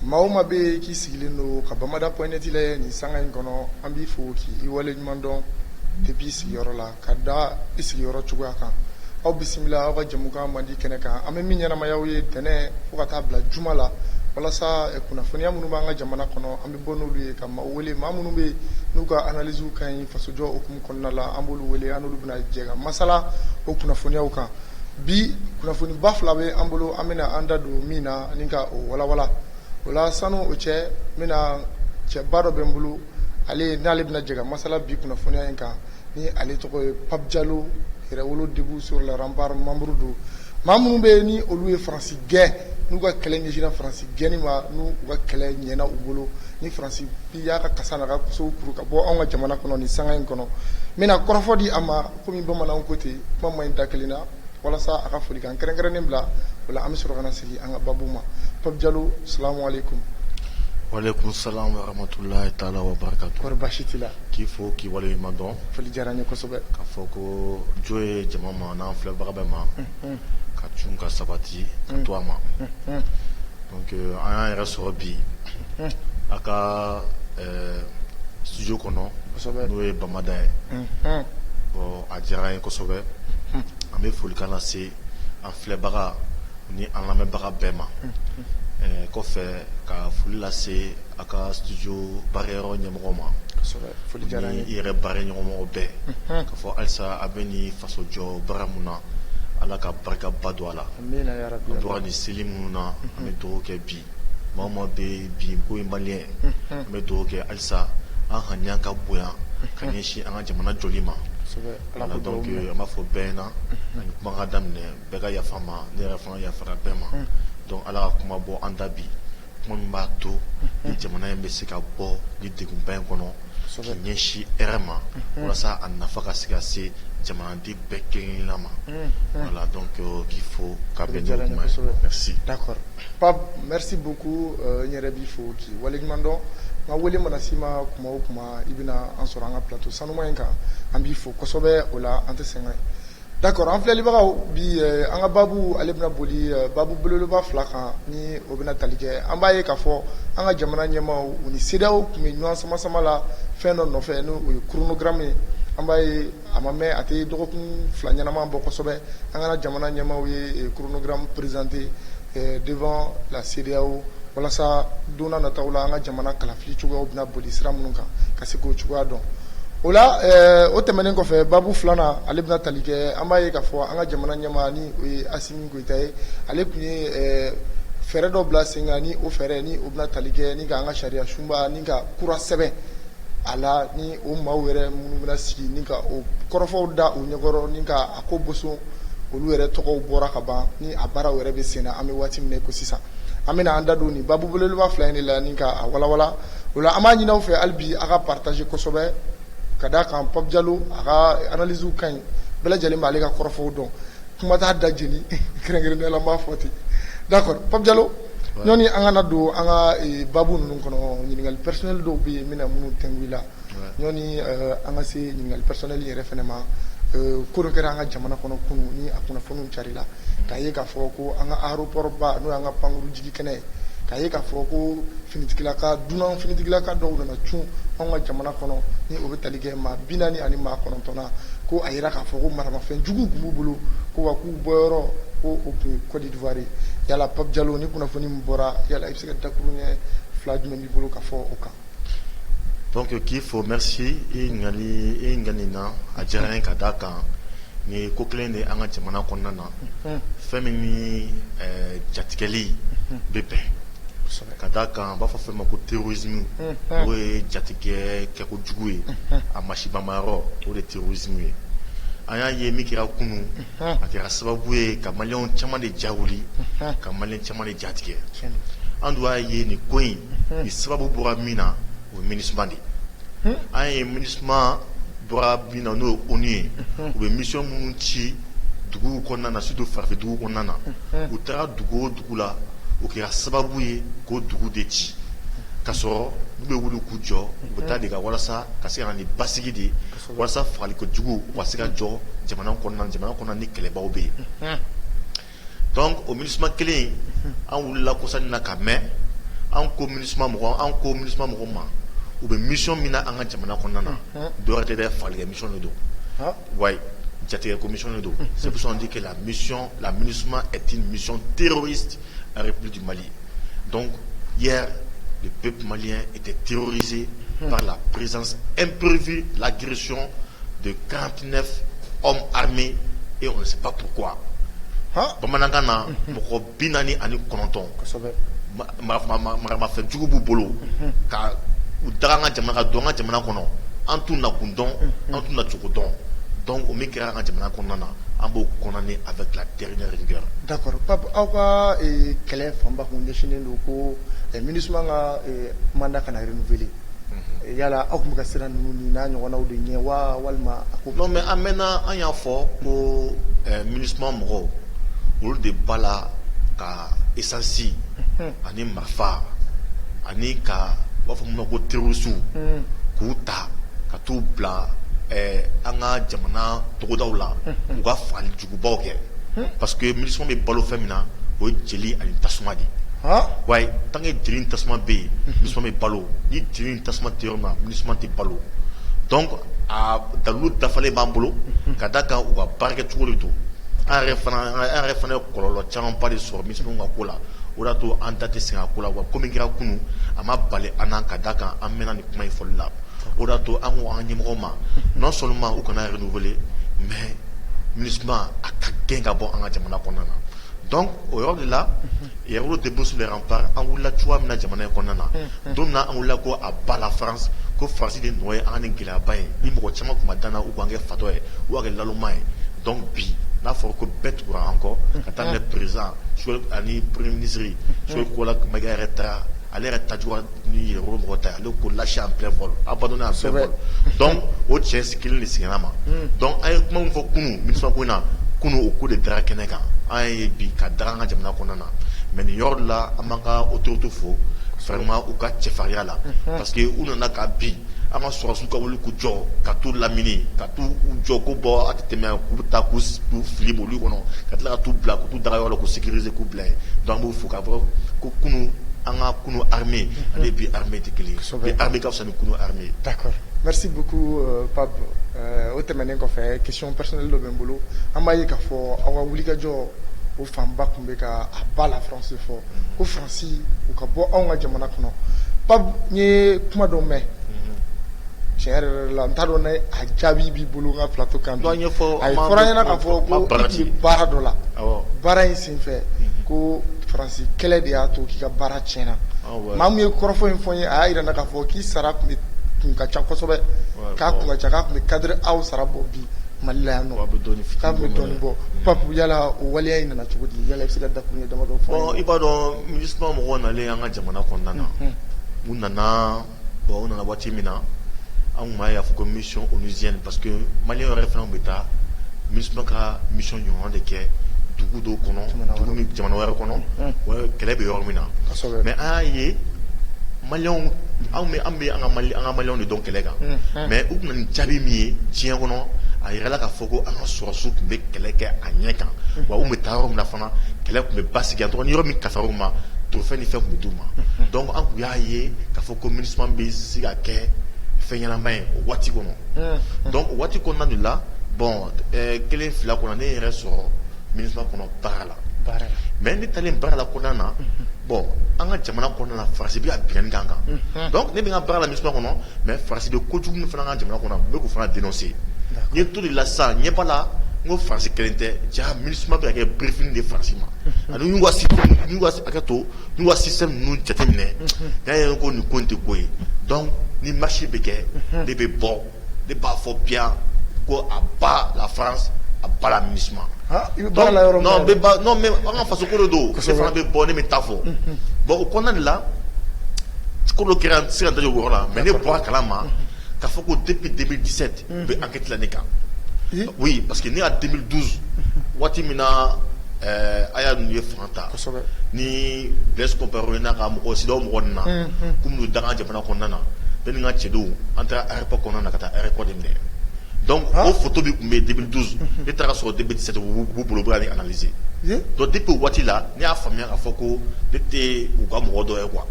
Maoma be qui sigilino kabamada poinetile ni sanga inkono ambi fo ki iwale nyumandon depuis sigiyɔrɔ la ka da i sigiyɔrɔ cogoya kan aw bisimila aw ka jamukan mandi kɛnɛ kan an bɛ min ɲɛnamayaw ye tɛnɛ fo ka taa bila juma la walasa kunnafoniya minnu b'an ka jamana kɔnɔ an bɛ bɔ n'olu ye ka maaw wele maa minnu bɛ n'u ka analysew ka ɲi fasojɔ hukumu kɔnɔna la an b'olu wele an n'olu bɛna jɛ ka masala o kunnafoniyaw kan bi kunnafoniba fila bɛ an bolo an bɛna an da don min na ani ka o walawala o la sanu o cɛ n bɛna cɛba dɔ bɛ n bolo ale n'ale bɛna jɛ ka masala bi kunnafoniya in kan ni ale tɔgɔ ye Pape Diallo yɛrɛwolo debout sur le rempart membre do maa minnu bɛ ni olu ye Faransi gɛn n'u ka kɛlɛ ɲɛsinna Faransi gɛnni ma n'u ka kɛlɛ ɲɛna u bolo ni Faransi y'a ka kasa n'a ka sow kuru ka bɔ anw ka jamana kɔnɔ ni sanga in kɔnɔ n bɛna kɔrɔfɔ di a ma komi bamananw ko ten kuma man ɲi da kelen na walasa a ka folikan kɛrɛnkɛrɛnnen bila o la an bɛ sɔrɔ ka na sigi an ka babu ma Pape Diallo salamu aleykum. Walaikum salam wa rahmatullahi ta'ala wa barakatuh. Kɔri baasi t'i la. K'i fo k'i waleɲuman dɔn. Foli diyara n ye kosɛbɛ. K'a fɔ ko jo ye jama ma n'an filɛbaga bɛɛ ma. Ka cun ka sabati ka to a ma. Donc an y'an yɛrɛ sɔrɔ bi a ka studio kɔnɔ n'o ye Bamada ye. Bon a diyara n ye kosɛbɛ. An bɛ folikan lase an filɛbaga ni an lamɛnbaga bɛɛ ma. Kɔfɛ ka foli lase a ka studio baarayɔrɔ ɲɛmɔgɔ ma ni i yɛrɛ baaraɲɔgɔnmɔgɔ bɛɛ k'a fɔ halisa a bɛ ni fasojɔ baara mun na ala ka barikaba don a la an tora ni seli minnu na an bɛ dugawu kɛ bi maa o maa bɛ bi ko ye maliyɛn an bɛ dugawu kɛ halisa an haniya ka bonya ka ɲɛsin an ka jamana jɔli ma voilà donc an b'a fɔ bɛɛ na ani kuma ka daminɛ bɛɛ ka yafa ma ne yɛrɛ fana yafara bɛɛ ma donc ala ka kuma bɔ an da bi kuma min b'a to ni jamana in bɛ se ka bɔ ni degunba in kɔnɔ k'i ɲɛsin hɛrɛ ma walasa a nafa ka se ka se jamanaden bɛɛ kelen-kelenna ma voilà donc k'i fo ka bɛn n'o kuma ye merci. D'accord Pape merci beaucoup n yɛrɛ b'i fo k'i waleɲuman dɔn n ka wele mana s'i ma kuma o kuma i bɛna an sɔrɔ an ka plateau sanuma in kan an b'i fo kosɛbɛ o la an tɛ sɛgɛn. D'accord an filɛlibagaw bi an ka babu ale bɛna boli babu belebeleba fila kan ni o bɛna tali kɛ an b'a ye k'a fɔ an ka jamana ɲɛmaaw u ni CEDEAO tun bɛ ɲɔgɔn sama-sama la fɛn dɔ nɔfɛ n'o ye chronogramme ye an b'a ye a ma mɛn a tɛ dɔgɔkun fila ɲɛnama bɔ kosɛbɛ an ka jamana ɲɛmaaw ye chronogramme présenté devant la CEDEAO walasa don n'a nataw la an ka jamana kalafili cogoyaw bɛna boli sira minnu kan ka se k'o cogoya dɔn. O la o tɛmɛnen kɔfɛ babu filanan ale bɛna tali kɛ an b'a ye k'a fɔ an ka jamana ɲɛmaa ni o ye Asimi Goyita ye ale tun ye fɛɛrɛ dɔ bila sen kan ni o fɛɛrɛ ni o bɛna tali kɛ ni ka an ka sariya sunba ni ka kura sɛbɛn a la ni o maaw yɛrɛ minnu bɛna sigi ni ka o kɔrɔfɔw da o ɲɛkɔrɔ ni ka a ko boson olu yɛrɛ tɔgɔw bɔra ka ban ni a baaraw yɛrɛ bɛ sen na an bɛ waati min na ko sisan an bɛna an da don nin babu belebeleba fila in de la ni ka a walawala o la an b'a ɲini aw fɛ hali bi a ka partage kosɛbɛ ka d'a kan Pape Diallo a ka analysew ka ɲi bɛɛ lajɛlen b'ale ka kɔrɔfɔw dɔn kuma t'a da jeni kɛrɛnkɛrɛnnenya la n b'a fɔ ten d'accord Pape Diallo ɲɔni an kana don an ka babu ninnu kɔnɔ ɲininkali personnel dɔw bɛ yen n bɛna minnu tɛnku i la ɲɔni an ka se ɲininkali personnel yɛrɛ fana ma ko dɔ kɛra an ka jamana kɔnɔ kunun ni a kunnafoniw carila k'a ye k'a fɔ ko an ka aéroport ba n'o y'an ka pankuru jigi kɛnɛ ye k'a ye k'a fɔ ko finitigilaka dunan finitigilaka dɔw nana cun anw ka jamana kɔnɔ ni o bɛ tali kɛ maa 40 ani maa 9 ko a yira k'a fɔ ko maramafɛn juguw tun b'u bolo ko wa k'u bɔyɔrɔ ko o tun ye Côte d'Ivoire ye yala Pape Diallo ni kunnafoni min bɔra yala i bɛ se ka dakuru ɲɛ fila jumɛn b'i bolo ka fɔ o kan. Donc k'i fo merci i ɲininkali na a diyara n ye ka d'a kan nin ye ko kelen de an ka jamana kɔnɔna na fɛn min ni jatigɛli bɛ bɛn ka d'a kan an b'a fɔ fɛn ma ko terrorisme o ye jatigɛ kɛkojugu ye a masibamayɔrɔ o de terrorisme ye an y'a ye min kɛra kunun a kɛra sababu ye ka maliyɛnw caman de jawuli ka maliyɛn caman de jatigɛ an dun y'a ye nin ko in ni sababu bɔra min na o ye MINUSMA de an ye MINUSMA bɔra min na n'o ye ONU ye u bɛ mission minnu ci duguw kɔnɔna na surtout farafin duguw kɔnɔna na u taara dugu o dugu la o kɛra sababu ye k'o dugu de ci k'a sɔrɔ n'u bɛ wuli k'u jɔ u bɛ taa de ka walasa ka se ka na ni basigi de walasa fagalikojugu u ka se ka jɔ jamana kɔnɔna ni kɛlɛbaw bɛ yen donc o MINUSMA kelen an wulila kɔsani na ka mɛn en communisme ou bien mission mina anga jamana konnana doit être fallu mission de do ouais j'étais commission de do c'est pour ça on dit que l'aménagement est une mission terroriste à la République du Mali. Donc hier le peuple malien était terrorisé par la présence imprévue, l'agression de 49 hommes armés et on ne sait pas pourquoi. Bamanangana moko binani ani kononton ma fait jugubu bolo ka udanga jamana donga jamana kono antu na kundon antu na chukudon donc on met kera jamana konana ambo konane avec la dernière rigueur. D'accord papa awa et kele famba ko ndeshine loko ministre nga mandat kana renouveler yala aw muka sira nuni na nyona ude nyewa walma non mais amena anya fo ko ministre mo olu de bala ka essence ani marfa ani ka wafa mo ko terusu ku ta ka tu bla anga jamana togodawla u ka fali jugubaw kɛ parce que ministre be balo femina o jeli ani tasuma di ouais tant que jeli tasuma be ministre be balo ni jeli tasuma teroma ministre te balo donc a dalu dafale bambolo kadaka u ka barke tugoleto un refana kololo caman pas de sɔrɔ ministre ka ko la o de to an da tɛ segin a ko la wa komi kɛra kunu a ma bali an n'an ka da kan an mɛnna ni kuma in fɔli la o de to an ko an ɲɛmɔgɔw ma non seulement u kana renouveler mais ministre a ka gɛn ka bɔ an ka jamana kɔnɔna na donc o yɔrɔ de la yɛrɛ de sur les remparts an wulila cogoya min na jamana in kɔnɔna na don min na an wulila ko a ba la France ko faransi de nɔ ye an ka nin gɛlɛyaba ye ni mɔgɔ caman tun ma danna u k'an kɛ fatɔ ye u k'a kɛ laloma ye donc bi n'a fɔra ko bɛɛ tugura encore ka taa ne président ani premier ministre so ko la maga yɛrɛ taara ale yɛrɛ tajugu ni yɛrɛ mɔgɔ ta ale ko lâché en plein vol abandonné en plein vol donc o cɛ kelen de seginna ma donc an ye kuma min fɔ kunu ministre ko in na kunu o ko de dara kɛnɛ kan an ye bi ka daga an ka jamana kɔnɔna na mais nin yɔrɔ de la an b'an ka autorité fo vraiment u ka cɛfarinya la parce que u nana ka bi an ka sɔrɔsiw ka wuli k'u jɔ ka t'u lamini ka t'u jɔ ko bɔ a tɛ tɛmɛ k'u bɛ taa k'u fili olu kɔnɔ ka tila ka t'u bila k'u t'u daga yɔrɔ la k'u sécuriser k'u bila yen donc an b'u fo k'a fɔ ko kunu an ka kunu armée ale bi armée tɛ kelen ye bi armée ka fisa ni kunu armée. D'accord merci beaucoup Pape o tɛmɛnen kɔfɛ question personnelle dɔ bɛ n bolo an b'a ye k'a fɔ aw ka wulikajɔ o fanba tun bɛ ka a ba la France fɔ ko Faransi u ka bɔ anw ka jamana kɔnɔ Pape n ye kuma dɔ mɛn tiɲɛ yɛrɛ la n t'a dɔn ne a jaabi b'i bolo n ka plateau kan bi a ye fɔra an ɲɛna k'a fɔ ko i tun bɛ baara dɔ la baara in senfɛ ko Faransi kɛlɛ de y'a to k'i ka baara tiɲɛna maa min ye kɔrɔfɔ in fɔ n ye a y'a yira n na k'a fɔ k'i sara tun ka ca kosɛbɛ k'a kun ka ca k'a tun bɛ cadre aw sara bɔ bi Mali la yan nɔ k'a tun bɛ dɔɔnin bɔ Pape yala o waleya in nana cogo di yala i bɛ se ka dakuru ɲɛ damadɔ fɔ bon i b'a dɔn ministre mɔgɔw nalen an ka jamana kɔnɔna na u nana waati min na an kun b'a ye a fɔ ko mission onusienne parce que maliyɛnw yɛrɛ fana bɛ taa ministre ka mission ɲɔgɔn de kɛ dugu dɔw kɔnɔ dugu ni jamana wɛrɛ kɔnɔ kɛlɛ bɛ yɔrɔ min na mais an y'a ye maliyɛnw an bɛ an ka maliyɛnw de dɔn kɛlɛ kan mais u kun na ni jaabi min ye diɲɛ kɔnɔ a yirala k'a fɔ ko an ka sɔrɔsiw tun bɛ kɛlɛ kɛ a ɲɛ kan wa u tun bɛ taa yɔrɔ min na fana kɛlɛ tun bɛ basigi yan tɔgɔ ni yɔrɔ min kafar'u ma torofɛn ni fɛn tun bɛ d'u ma donc an tun y'a ye k'a fɔ ko ministre bɛ se ka kɛ fɛn ɲɛnama ye o waati kɔnɔ donc o waati kɔnɔna de la bon kelen fila kɔnɔ ne yɛrɛ sɔrɔ ministre kɔnɔ baara la mais ne taalen baara la kɔnɔna na bon an ka jamana kɔnɔna na Faransi bɛ ka binganni k'an kan donc ne bɛ n ka baara la ministre kɔnɔ mais Faransi bɛ kojugu min fana ka jamana kɔnɔ n bɛ k'o fana dénoncer n ye to de la sisan ɲɛ b'a la n ko Faransi kelen tɛ ja ministre bɛ ka kɛ briefing de Faransi ma ani n'u ka hakɛ to n'u ka système ninnu jateminɛ n'a ye ko nin ko in tɛ ko ye donc ni marché bɛ kɛ ne bɛ bɔ ne b'a fɔ bien ko a ba la France a ba la ministre non mais an ka faso ko de don ne fana bɛ bɔ ne bɛ taa fɔ bon o kɔnɔna de la ko dɔ kɛra n tɛ se ka da o yɔrɔ la mais ne bɔra kalama k'a fɔ ko depuis 2017 u bɛ enquête la ne kan oui parce que ne ka 2012 waati min na aya ninnu ye fanga ta ni Blaise Compaoré n'a ka mɔgɔ sidaw mɔgɔ ninnu na k'u minnu danga jamana kɔnɔna na ne ni n ka cɛdenw an taara aéroport kɔnɔna na ka taa aéroport de minɛ donc o photo bi tun bɛ 2012 ne taara sɔrɔ 2017 u b'u bolo u bɛ ka nin analyser donc depuis o waati la ne y'a faamuya k'a fɔ ko ne tɛ u ka mɔgɔ dɔ ye quoi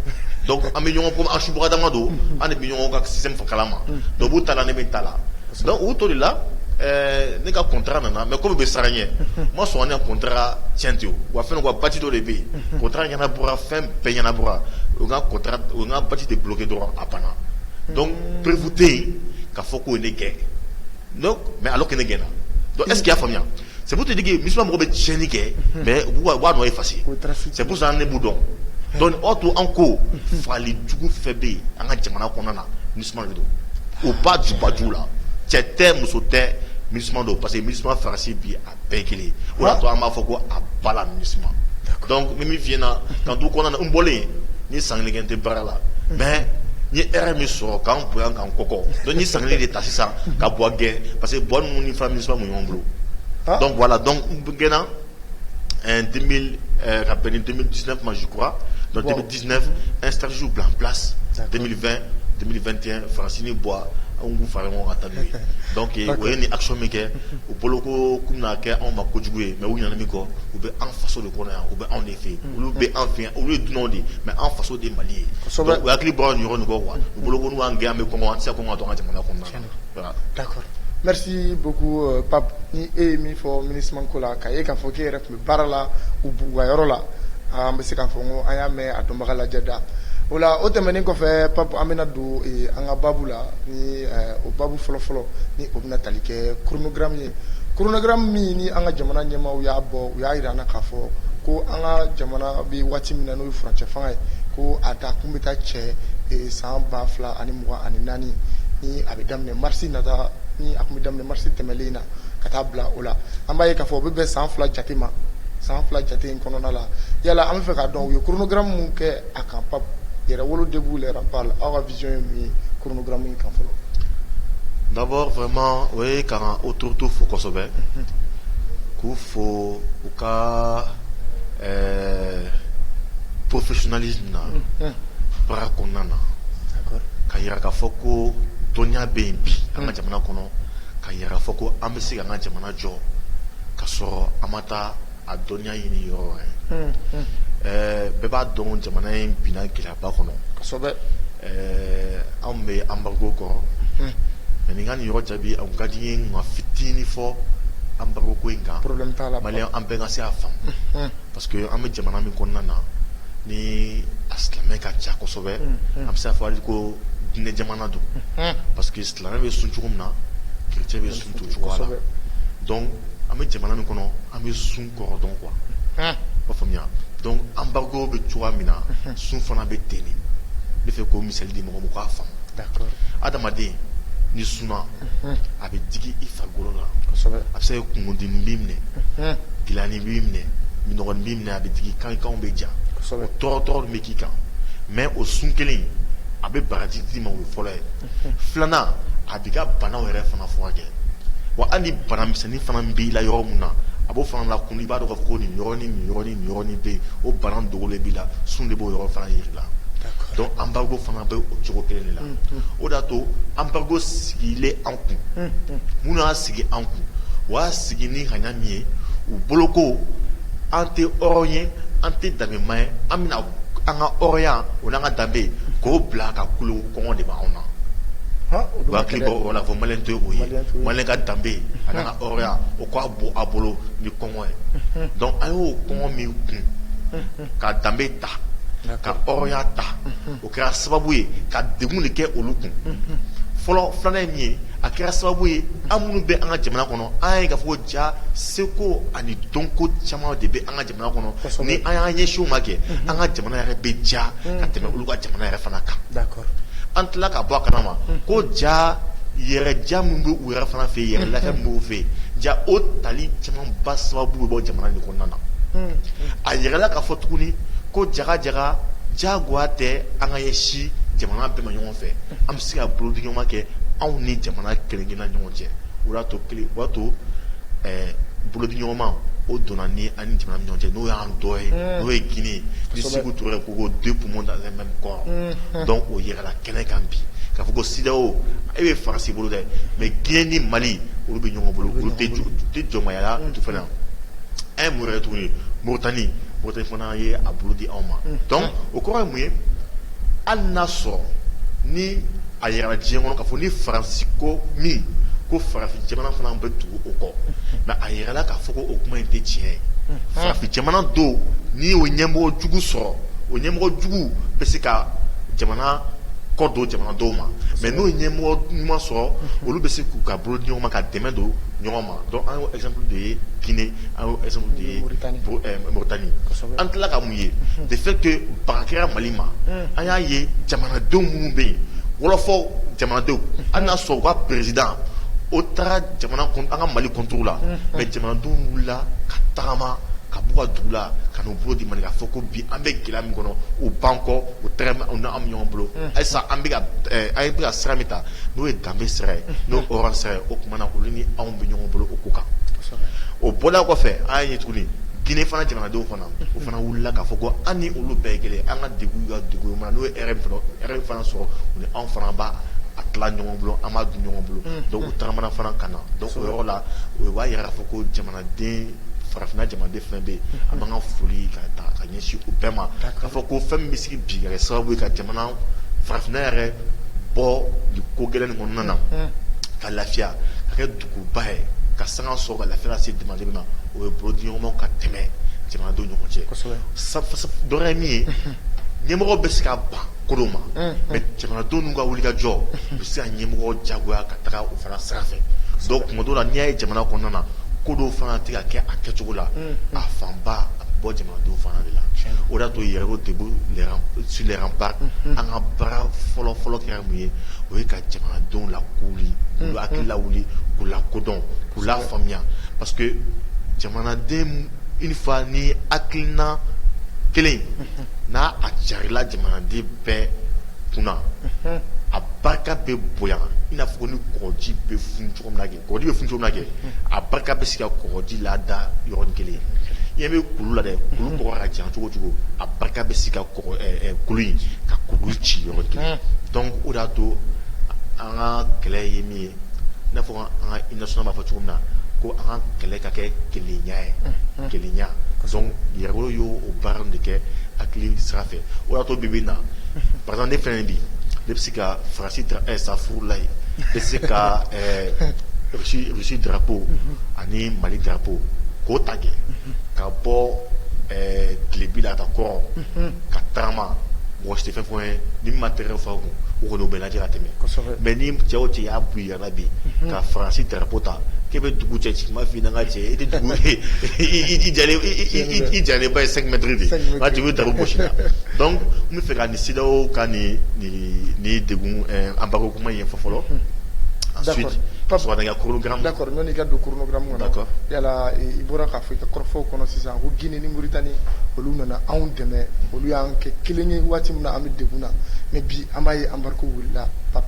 Donc en million pour en chubra d'amado, en million au système fakalama. Donc vous t'as la nemetala. Donc où tu là, n'est qu'un contrat nana, mais comme vous savez, moi je suis en contrat tiens tu, ou à faire un bâti de l'ébé, contrat y en a pour fin payer en a pour, ou un contrat, ou un bâti de bloqué droit à pana. Donc prévoutez qu'à faut qu'on est gay. Donc mais alors qu'on est gay là. Donc est-ce qu'il y a famille? C'est pour te dire que Misma Mobet Chénique, mais vous avez facile. C'est pour ça qu'on est boudon. Donc, auto encore, fallait du faible, en a jamana konana, Misma Rido. Au pas du badou là, t'es moussoté, Misma do, parce que Misma farci bi à pékele. Ou là, toi, ma foko à bala Misma. Donc, Mimi Viena, quand vous connaissez un bolé, ni sanglé te barala. Mais, ni RMI sur quand on peut en coco. Donc, ni sanglé de tasser ça, qu'à boire gay, parce que bonne mon femme Misma mon bleu. Donc voilà, donc en 2019, moi je crois, dans 2019, un stratégie en place, 2020, 2021, Francine Bois, on vous fera un attendu. Donc il y a une action maker, au polo comme on a conjugué, mais où il y en a mis quoi, ou bien en façon de connaître, ou bien en effet, ou bien en fin, ou bien non dit, mais en façon de malier. Donc il y a que les bons neurones ou quoi, ou polo nous en gamme, comment on sait comment on doit voilà. D'accord. Merci beaucoup, Pape. Ni mi fo ministre Mankola, Kaye Kafoke, Ref Barala, ou Bouayorola, Monsieur Kafongo, Ayame, Atombala Jada. Ola, Otemene Kofe, Pape Amenadou, et Anga Babula, ni Babu Folo, ni Obnatalike, chronogramme. Chronogramme ni Anga Jamana Nyama, Uyabo, Uyairana Kafo, Ko Anga Jamana bi Watimina no Franche Fang, Ko Ata Kumita Che, et San Bafla, Animwa, Aninani, ni Abidam, Marci Nada. Ni akumidam ne marsi temelina katabla ola ambaye ka fo be sanfla jatima jati en kono la yala am fe ka don yo chronogramme mu ke akan pap yere wolo debout les rappels awa vision mi chronogramme kan folo. D'abord vraiment oui quand autour tout faut qu'on se bat qu'il faut au cas professionnalisme na para konana d'accord kayira ka foko Tonya Bembi, anga jamana kono, kayera foko ambesi anga jamana jo, kasoro amata a donya yini yo. Beba don jamana yin bina kila ba kono. Kasobe. Ambe ambargo ko. Meningani yo jabi am kadi nga fitini fo ambargo ko inga. Problème ta la. Malien ambe nga se afam. Parce que ambe jamana min konnana ni aslame ka cha kosobe. Am sa fo ko ne jamana do parce que islam be sun chugumna chrétien be sun to chugala donc ame jamana mi kono ame sun ko don quoi ba famia donc embargo be chugamina sun fana be teni le fait ko misel di mo ko afam d'accord adamade ni suna abe digi ifagolo la abse kungundi mbimne kilani mbimne minogon mbimne abe digi kan be ja to mekika mais au sun kelin abe barati di ma wo folo flana abiga bana were fana foage wa ani bana misani fana mbi la yoro muna abo fana la kuni ba do ko ni yoroni be o bana dogole bila sunde bo yoro fana yirla donc embargo fana be o jogo kele la o dato embargo sigile anku muna sigi anku wa sigi ni hanyamie u boloko ante oronye ante dame mai amina anga oria onanga dambe ko blaka kulo ko de ba ona ha wa klibo wala fo malente oui malenga dambe anga oria o ko abo abolo ni kongo donc ayo kongo mi ka dambe ta ka oria ta o ka sababu ye ka demu ne ke olukun folo flana mi akira sababu ye amunu be anga jamana kono ay ga fo ja seko ani donko chama de be anga jamana kono ni aya yeshu make anga jamana ya be ja ka teme uluga jamana ya fana ka d'accord antla ka bo kanama ko ja yere jamu u yere fana fe yere la mu fe ja o tali chama ba sababu bo jamana ni kono na a yere la ka fo tukuni ko jaga jagwate anga yeshi jamana be ma ɲɔgɔn fɛ an bɛ se ka bolo di ɲɔgɔn ma kɛ anw ni jamana kelen-kelenna ɲɔgɔn cɛ o y'a to bolo di ɲɔgɔn ma o donna ni ani jamana ni ɲɔgɔn cɛ n'o y'an dɔ ye n'o ye Guinée ni Sékou Touré ko ko deux poumons dans un même corps donc o yɛrɛla kɛnɛ kan bi k'a fɔ ko CEDEAO e bɛ Faransi bolo dɛ mais Guinée ni Mali olu bɛ ɲɔgɔn bolo olu tɛ jɔnmaya la tu fana an ye mun yɛrɛ tuguni Mauritanie fana ye a bolo di anw ma donc o kɔrɔ ye mun ye anaso ni ayera jengo ka foni Francisco mi ko farafi jamana fana be tu oko na ayera la ka foko okuma inte tie farafi jamana do ni o nyembo jugu so o nyembo jugu pesika jamana kodo jamana do ma mais no nyembo nyuma so olu be se ku ka bro nyoma ka demedo nyoma donc un exemple de Guinée un exemple de Mauritanie entre la ka muye de fait que bakira malima aya ye jamana do mu be wala fo jamana do ana so wa président otra jamana kon anga mali contrôle mais jamana do la katama kabuka dula kanu bro di manika foko bi ambe kilami kono o banko o trem on a am yomblo esa ambiga aybiga sramita no e dambe sere no oran sere o kumana ko lini ambe yomblo o kuka o bola ko fe ayi tuni Guinée fana jamana do fana o fana wulla ka foko ani olu begele anga digu mana no RM fana so on en fana ba atla yomblo amadu yomblo donc o tramana fana kana donc o la o wa yara foko jamana de farafina jamande fenbe amanga foli ka nyeshi ubema ka foko fem misiki bigare sabu ka jamana farafina yare bo di kogelen ngonna ka lafia ka duku bae ka sanga so ka lafia se demande bima o produit mo ka teme jamana do nyokoje sa doremi nyemoro besika ba koloma mais jamana do nunga wuliga jo bisi nyemoro jagwa ka taka o fara srafe donc mo do la nya jamana konnana kodo fana tika ke akechogo la afamba bo jamana do fana de la ora to yero debu sur les remparts anga bra folo kiramuye o ka jamana do la kuli lo akila wuli kula kodon kula famia parce que jamana dem une fois ni aklina kelen na acharila jamana de be kuna a barka be boya ina foko ni koji be funcho mnage koji be funcho mnage a barka be sika koji la da yoron kele yeme kulula de kulu ko ra jan chugo a barka be sika ko kulu ka kulu chi yoron kele donc oda to anga kele yemi na foko anga international ma fo na ko anga kele ka ke kelenya donc yero yo o baram de ke akli srafe oda to bibina par exemple des fenbi Lepsika Francis Safourlay, Lepsika Russie drapeau, Ani Mali drapeau, Kotage, Kabo Klebila d'accord, Katama, moi je te fais point, ni matériel fort, ou nous bénadir à témer. Mais ni Tiao Tia Bouillanabi, Ka Francis drapeau ta, Kebe Dougou Tchèque, ma fille n'a pas été Dougou, il allait pas 5 mètres de, ma tu veux drapeau china. Donc, on me fait gagner si là où quand ni dégoût embargo comment il faut follow. Ensuite, soit dans le chronogramme. D'accord, nous avons le chronogramme. D'accord. Il y a la Ibora Afrique, Corfo, Konosisa, ou Guinée, Mauritanie, ou l'Una, on demain, ou lui en Killing, Watimna, Amid Deguna, mais bi Amaye embargo là, pap,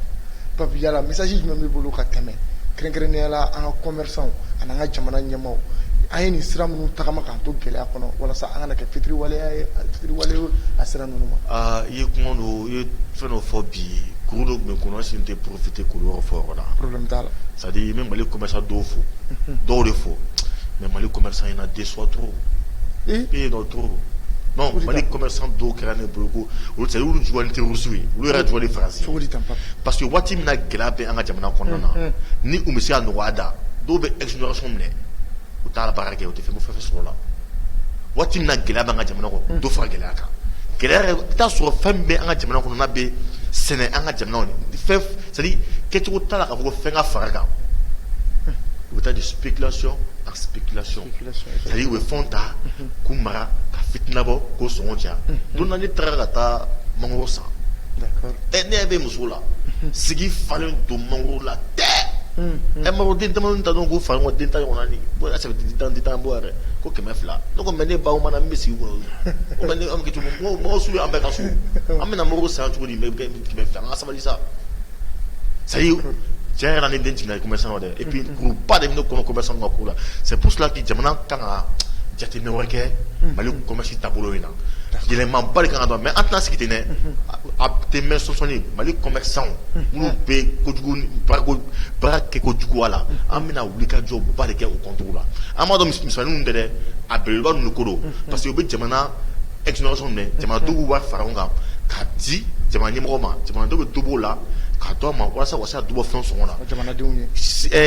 il y a la message de même boulot qu'à Teme. Krenkrenela, un commerçant, un Jamana Yamo. Aye ni sira munu tagama kan to gele akono wala sa angana ke fitri wale asira nunu ma ye kumono ye feno fobi kurudo me kono sinte profiter kurudo fort là problème dala ça dit même les commerçants do fo mais les commerçants il y en a deux soit trop et dans trop non les commerçants do krane beaucoup ou c'est où jouer entre rusui ou le jouer les français parce que wati mina gelabe anga jamana konana ni umisia no wada do be exonération ne utala barake o te femo fefe sola wati na gela banga jamana ko do fa gela ka gela ta so fembe anga jamana ko na be sene anga jamana ni fef c'est à dire que tu utala ka ko fenga faraka uta de spéculation en spéculation c'est à dire we fonta kumara ka fitna bo ko sonja do na ni tragata mangosa d'accord et ne be musula sigi falen do mangola te e ma rodin tamon ta don go fa mo din ta yona ni bo asa din ta bo are ko ke mefla no ko mene ba o mana mesi wo o mene am ke tu mo su am be ka su am na mo sa tu ni me ke mefla nga sabali sa ça y est j'ai un identité commerçant et puis pas de nos commerçants là c'est pour cela que jamana kanga jati ne wake mali commerce tabolo ina il est membre de Canada mais en tant que t'es à tes mains soni mali commerçant nous pe kojugu para ke kojugu ala amina wulika job ba de ke au contrôle là amado misanu ndede abelwa nous kodo parce que be jamana exonération ne jamana do wa faronga kati jamana ɲɛmɔgɔ ma jamana dɔ bɛ dɔ b'o la k'a to a ma walasa wasa dɔ bɔ fɛn sɔngɔ na jamanadenw ye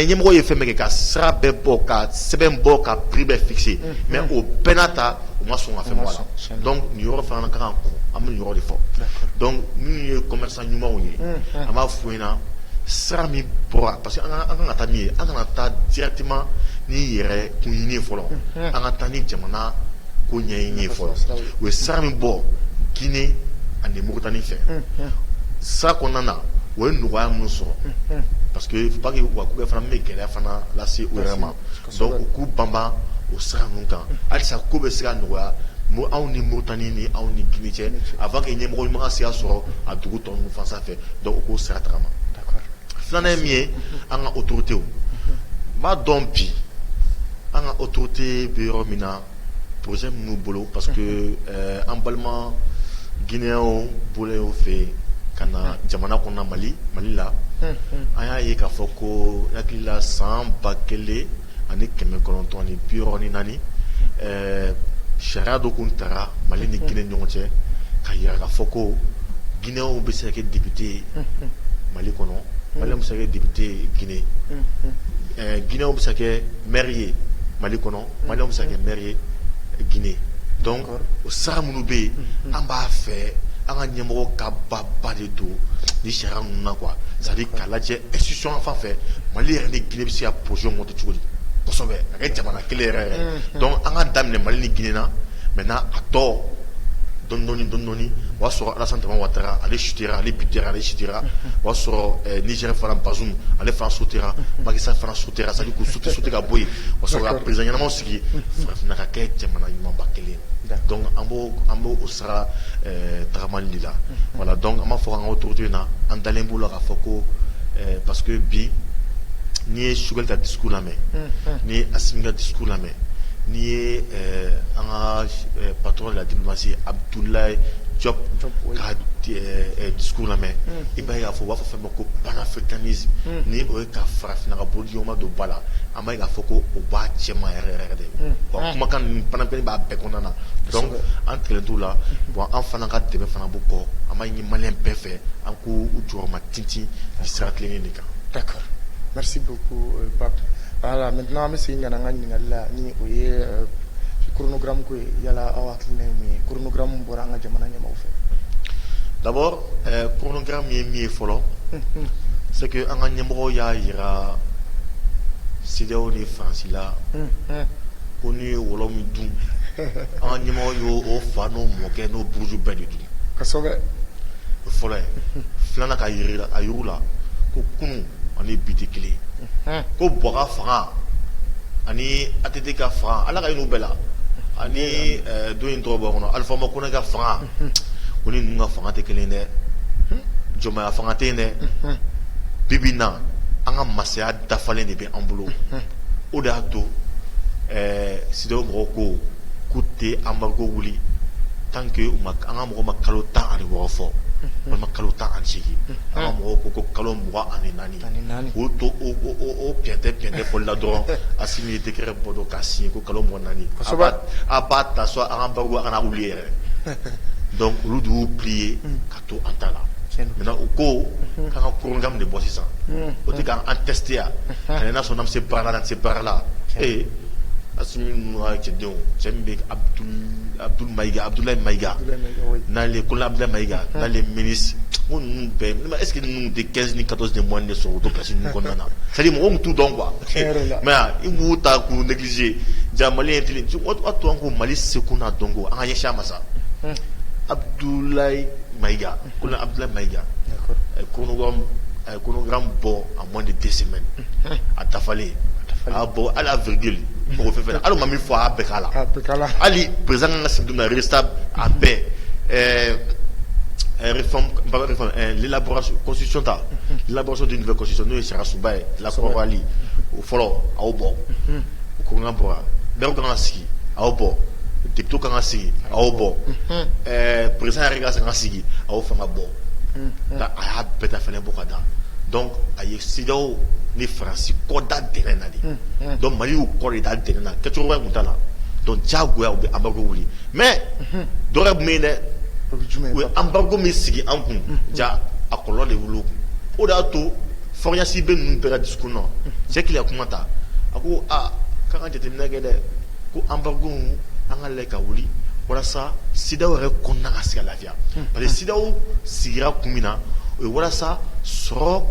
ɲɛmɔgɔ ye fɛn bɛɛ kɛ ka sira bɛɛ bɔ ka sɛbɛn bɔ ka prix bɛɛ fixer mais o bɛɛ n'a ta o ma sɔn ka fɛn bɔ a la donc nin yɔrɔ fana ka kan an bɛ nin yɔrɔ de fɔ donc minnu ye commerçant ɲumanw ye an b'a fɔ ɲɛna sira min bɔra parce que an kan ka taa min ye an kana taa directement ni yɛrɛ kun ɲini fɔlɔ an ka taa ni jamana ko ɲɛɲini fɔlɔ o ye sira min bɔ Guinée ani Mauritanie fɛ sira kɔnɔna na o ye nɔgɔya minnu sɔrɔ parce que il faut pas que wa k'u fana bɛ gɛlɛya fana lase u yɛrɛ ma donc u k'u banban o sira ninnu kan halisa ko bɛ se ka nɔgɔya anw ni Mauritanie ni anw ni Guinée cɛ avant que ɲɛmɔgɔ ɲuman ka se ka sɔrɔ a dugu tɔ ninnu fan sanfɛ donc u k'o sira tagama filanan ye min ye an ka autorités n b'a dɔn bi an ka autorité bɛ yɔrɔ min na projet minnu bolo parce que an balima Guinéens bolo y'o fɛ yen ka na jamana kɔnɔ Mali la an y'a ye k'a fɔ ko hakili la san 1994 sariya dɔ kun taara Mali ni Guinée ni ɲɔgɔn cɛ ka yira k'a fɔ ko Guinéens bɛ se ka kɛ député ye Mali kɔnɔ Maliens bɛ se ka kɛ député ye Guinée Guinéens bɛ se ka kɛ maire ye Mali kɔnɔ Maliens bɛ se ka kɛ maire ye Guinée donc o sara minnu bɛ yen an b'a fɛ an ka ɲɛmɔgɔ ka ba de don ni sariya ninnu na quoi c'est à dire k'a lajɛ institution fan fɛ Mali yɛrɛ ni Guinée bɛ se ka projet monter cogo di kosɛbɛ a kɛ jamana kelen yɛrɛ donc an ka daminɛ Mali ni Guinée na maintenant a tɔ dɔɔni o y'a sɔrɔ Alassane Dramane Ouattara ale chutera ale chutera o y'a sɔrɔ Niger fana Bazoum ale fana sautera Macky Sall fana sautera c'est à dire k'u sauter ka bɔ yen o y'a sɔrɔ ka président ɲɛnamaw sigi farafinna ka kɛ jamana ɲumanba kelen donc an b'o sara tagamali de la voilà donc an b'a fɔ an ka autorité na an dalen b'o la k'a fɔ ko parce que bi n'i ye Choguel ka discours lamɛn n'i ye Assimi ka discours lamɛn n'i ye an ka patron de la diplomatie Abdoulaye Diop ka discours lamɛn i b'a ye k'a fɔ u b'a fɔ fɛn ma ko panafricanisme ni o ye ka farafinna ka bolodiyɔrɔma don ba la an b'a ye k'a fɔ ko o b'a cɛman yɛrɛ de bon kumakan ninnu panafricanisme b'a bɛɛ kɔnɔna na donc an tigɛlen t'u la bon an fana ka dɛmɛ fana b'o kɔ an b'a ɲini maliyɛn bɛɛ fɛ an k'u jɔyɔrɔma tintin ni sira tilennen de kan. D'accord, merci beaucoup Pape. Voilà, maintenant an bɛ segin ka na an ka ɲininkali la ni o ye chronogramme ko ye yala aw hakilina ye mun ye chronogramme bɔra an ka jamana ɲɛmaaw fɛ. D'abord chronogramme ye min ye fɔlɔ c'est que an ka ɲɛmɔgɔw y'a yira CEDEAO ni Faransi la ko n'u ye wɔlɔ min dun an ka ɲɛmɔgɔ y'o fa n'o mɔkɛ n'o buruju bɛɛ de dun kosɛbɛ o fɔlɔ ye filanan ka yiru la ko kunun ani bi tɛ kelen ko Bɔga fanga ani ATT ka fanga ala ka ɲin'u bɛɛ la ani don in tɔgɔ bɔ kɔnɔ Alifa Umaru ka fanga ko ni ninnu ka fanga tɛ kelen dɛ jɔnmaya fanga tɛ yen dɛ bi bi in na an ka masaya dafalen de bɛ an bolo o de y'a to CEDEAO mɔgɔw ko k'u tɛ embargo wuli tant que an ka mɔgɔw ma kalo 16 fɔ walima kalo 18 an ka mɔgɔw ko kalo 24 k'o to o pɛntɛ fɔli la dɔrɔn Assimi ye décret bɔ dɔrɔn k'a signé ko kalo 24 a b'a ta so an ka embargo a kana wuli yɛrɛ donc olu de y'u plié ka to an ta la maintenant u ko k'an ka chronogramme de bɔ sisan o tɛ k'an tester yan ka n'a sɔrɔ n'an bɛ se baara la n'an tɛ se baara la Assimi ninnu ka cɛdenw cɛ min bɛ Abdoulaye Maïga n'ale Kolonel Abdoulaye Maïga n'ale ministre ko ninnu bɛɛ est ce que ninnu tɛ 15 ni 14 de mois de sɔrɔ o to place ninnu kɔnɔna na c'est à dire mɔgɔw t'u dɔn quoi mais i b'u ta k'u négliger ja Maliyɛn telen a to an ko Mali seko n'a dɔnko an ka ɲɛsin a ma sa Abdoulaye Maïga Kolonel Abdoulaye Maïga chronogramme bɔ en moins de 2 semaines a dafalen a bɔ hali a virgule mɔgɔ fɛn fɛn hali o ma min fɔ a bɛɛ k'a la hali président kan ka sigi don min na restable a bɛɛ l'élaboration constitution ta l'élaboration d'une nouvelle constitution n'o ye sariya sunba ye lakɔrɔbali o fɔlɔ a y'o bɔ o chronogramme bɔra maire kan ka sigi a y'o bɔ député kan ka sigi a y'o bɔ président yɛrɛ kan ka sigi a y'o fana bɔ a y'a bɛɛ ta fɛnɛ bɔ ka da donc a ye CEDEAO ni Faransi kɔ da dɛnɛn na de donc Mali y'u kɔ de da dɛnɛn na kɛcogo wɛrɛ tun t'a la donc diyagoya u bɛ embargo wuli mais dɔ wɛrɛ tun bɛ yen dɛ o embargo min sigi an kun ja a kɔlɔlɔ de wolo kun o de y'a to fɔrɔɲasi bɛ ninnu bɛɛ ka discours nɔ cɛ kelen kuma ta a ko k'an ka jateminɛ kɛ dɛ ko embargo an ka lajɛ ka wuli walasa CEDEAO yɛrɛ kɔnɔna ka se ka lafiya parce que CEDEAO sigira kun min na o ye walasa sɔrɔ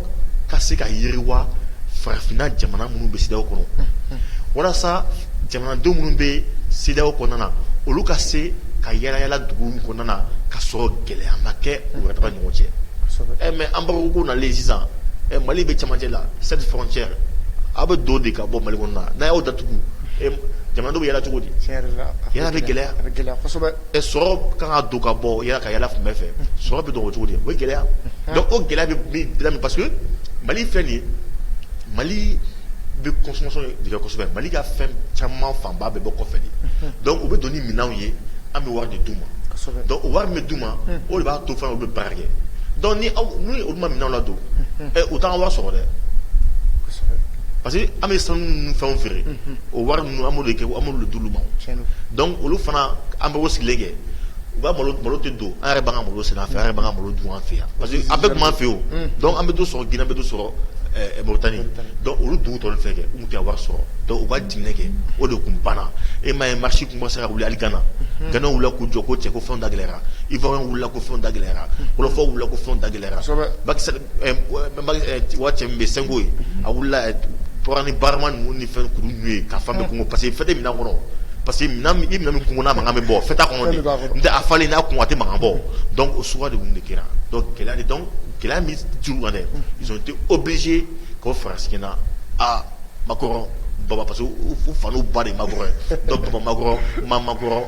ka se ka yiriwa farafinna jamana minnu bɛ CEDEAO kɔnɔ walasa jamanadenw minnu bɛ CEDEAO kɔnɔna na olu ka se ka yala dugu kɔnɔna na ka sɔrɔ gɛlɛya ma kɛ u yɛrɛ tɔgɔ ɲɔgɔn cɛ mais embargo ko nalen sisan Mali bɛ cɛmancɛ la cette frontière a bɛ don de ka bɔ Mali kɔnɔ na n'a y'o datugu jamanadenw bɛ yala cogo di yala bɛ gɛlɛya sɔrɔ kan ka don ka bɔ yala ka yala fan bɛɛ fɛ sɔrɔ bɛ don o cogo di o bɛ gɛlɛya donc o gɛlɛya bɛ daminɛ parce que Mali filɛ nin ye Mali bɛ consommation de kɛ kosɛbɛ Mali ka fɛn caman fanba bɛ bɔ kɔfɛ de donc u bɛ don ni minɛnw ye an bɛ wari de d'u ma donc o wari min bɛ d'u ma o de b'a to fana olu bɛ baara kɛ donc ni olu ma minɛnw ladon u t'an ka wari sɔrɔ dɛ parce que an bɛ sanu ninnu fɛnw feere o wari ninnu an b'olu de kɛ an b'olu de d'olu ma donc olu fana an bɛ o sigilen kɛ u ka malo tɛ don an yɛrɛ b'an ka malo sɛnɛ an fɛ an yɛrɛ b'an ka malo dun an fɛ yan parce que a bɛɛ tun b'an fɛ o donc an bɛ dɔ sɔrɔ Guinée an bɛ dɔ sɔrɔ Mauritanie donc olu dugu tɔw fɛ kɛ u tun tɛ wari sɔrɔ donc u ka jiginɛ kɛ o de tun banna e ma ye marché tun bɛ se ka wuli hali Gana Gana wulila k'u jɔ ko cɛ ko fɛnw da gɛlɛyara Ivoirien wulila ko fɛnw da gɛlɛyara Wolofaw wulila ko fɛnw da gɛlɛyara wa cɛ min bɛ Senko ye a wulila tora ni barama ninnu ni fɛn kuru ninnu ye ka fan bɛɛ kungo parce que fɛn tɛ minɛn kɔnɔ parce que minɛn min kungo n'a mankan bɛ bɔ fɛn t'a kɔnɔ de n tɛ a falen n'a kun a tɛ mankan bɔ donc o suguya de kun de kɛra donc gɛlɛya min dir'u ma dɛ ils ont été obligés k'o fara sigi na Makɔrɔ Baba parce que u faniw ba de Makɔrɔ ye donc Baba Makɔrɔ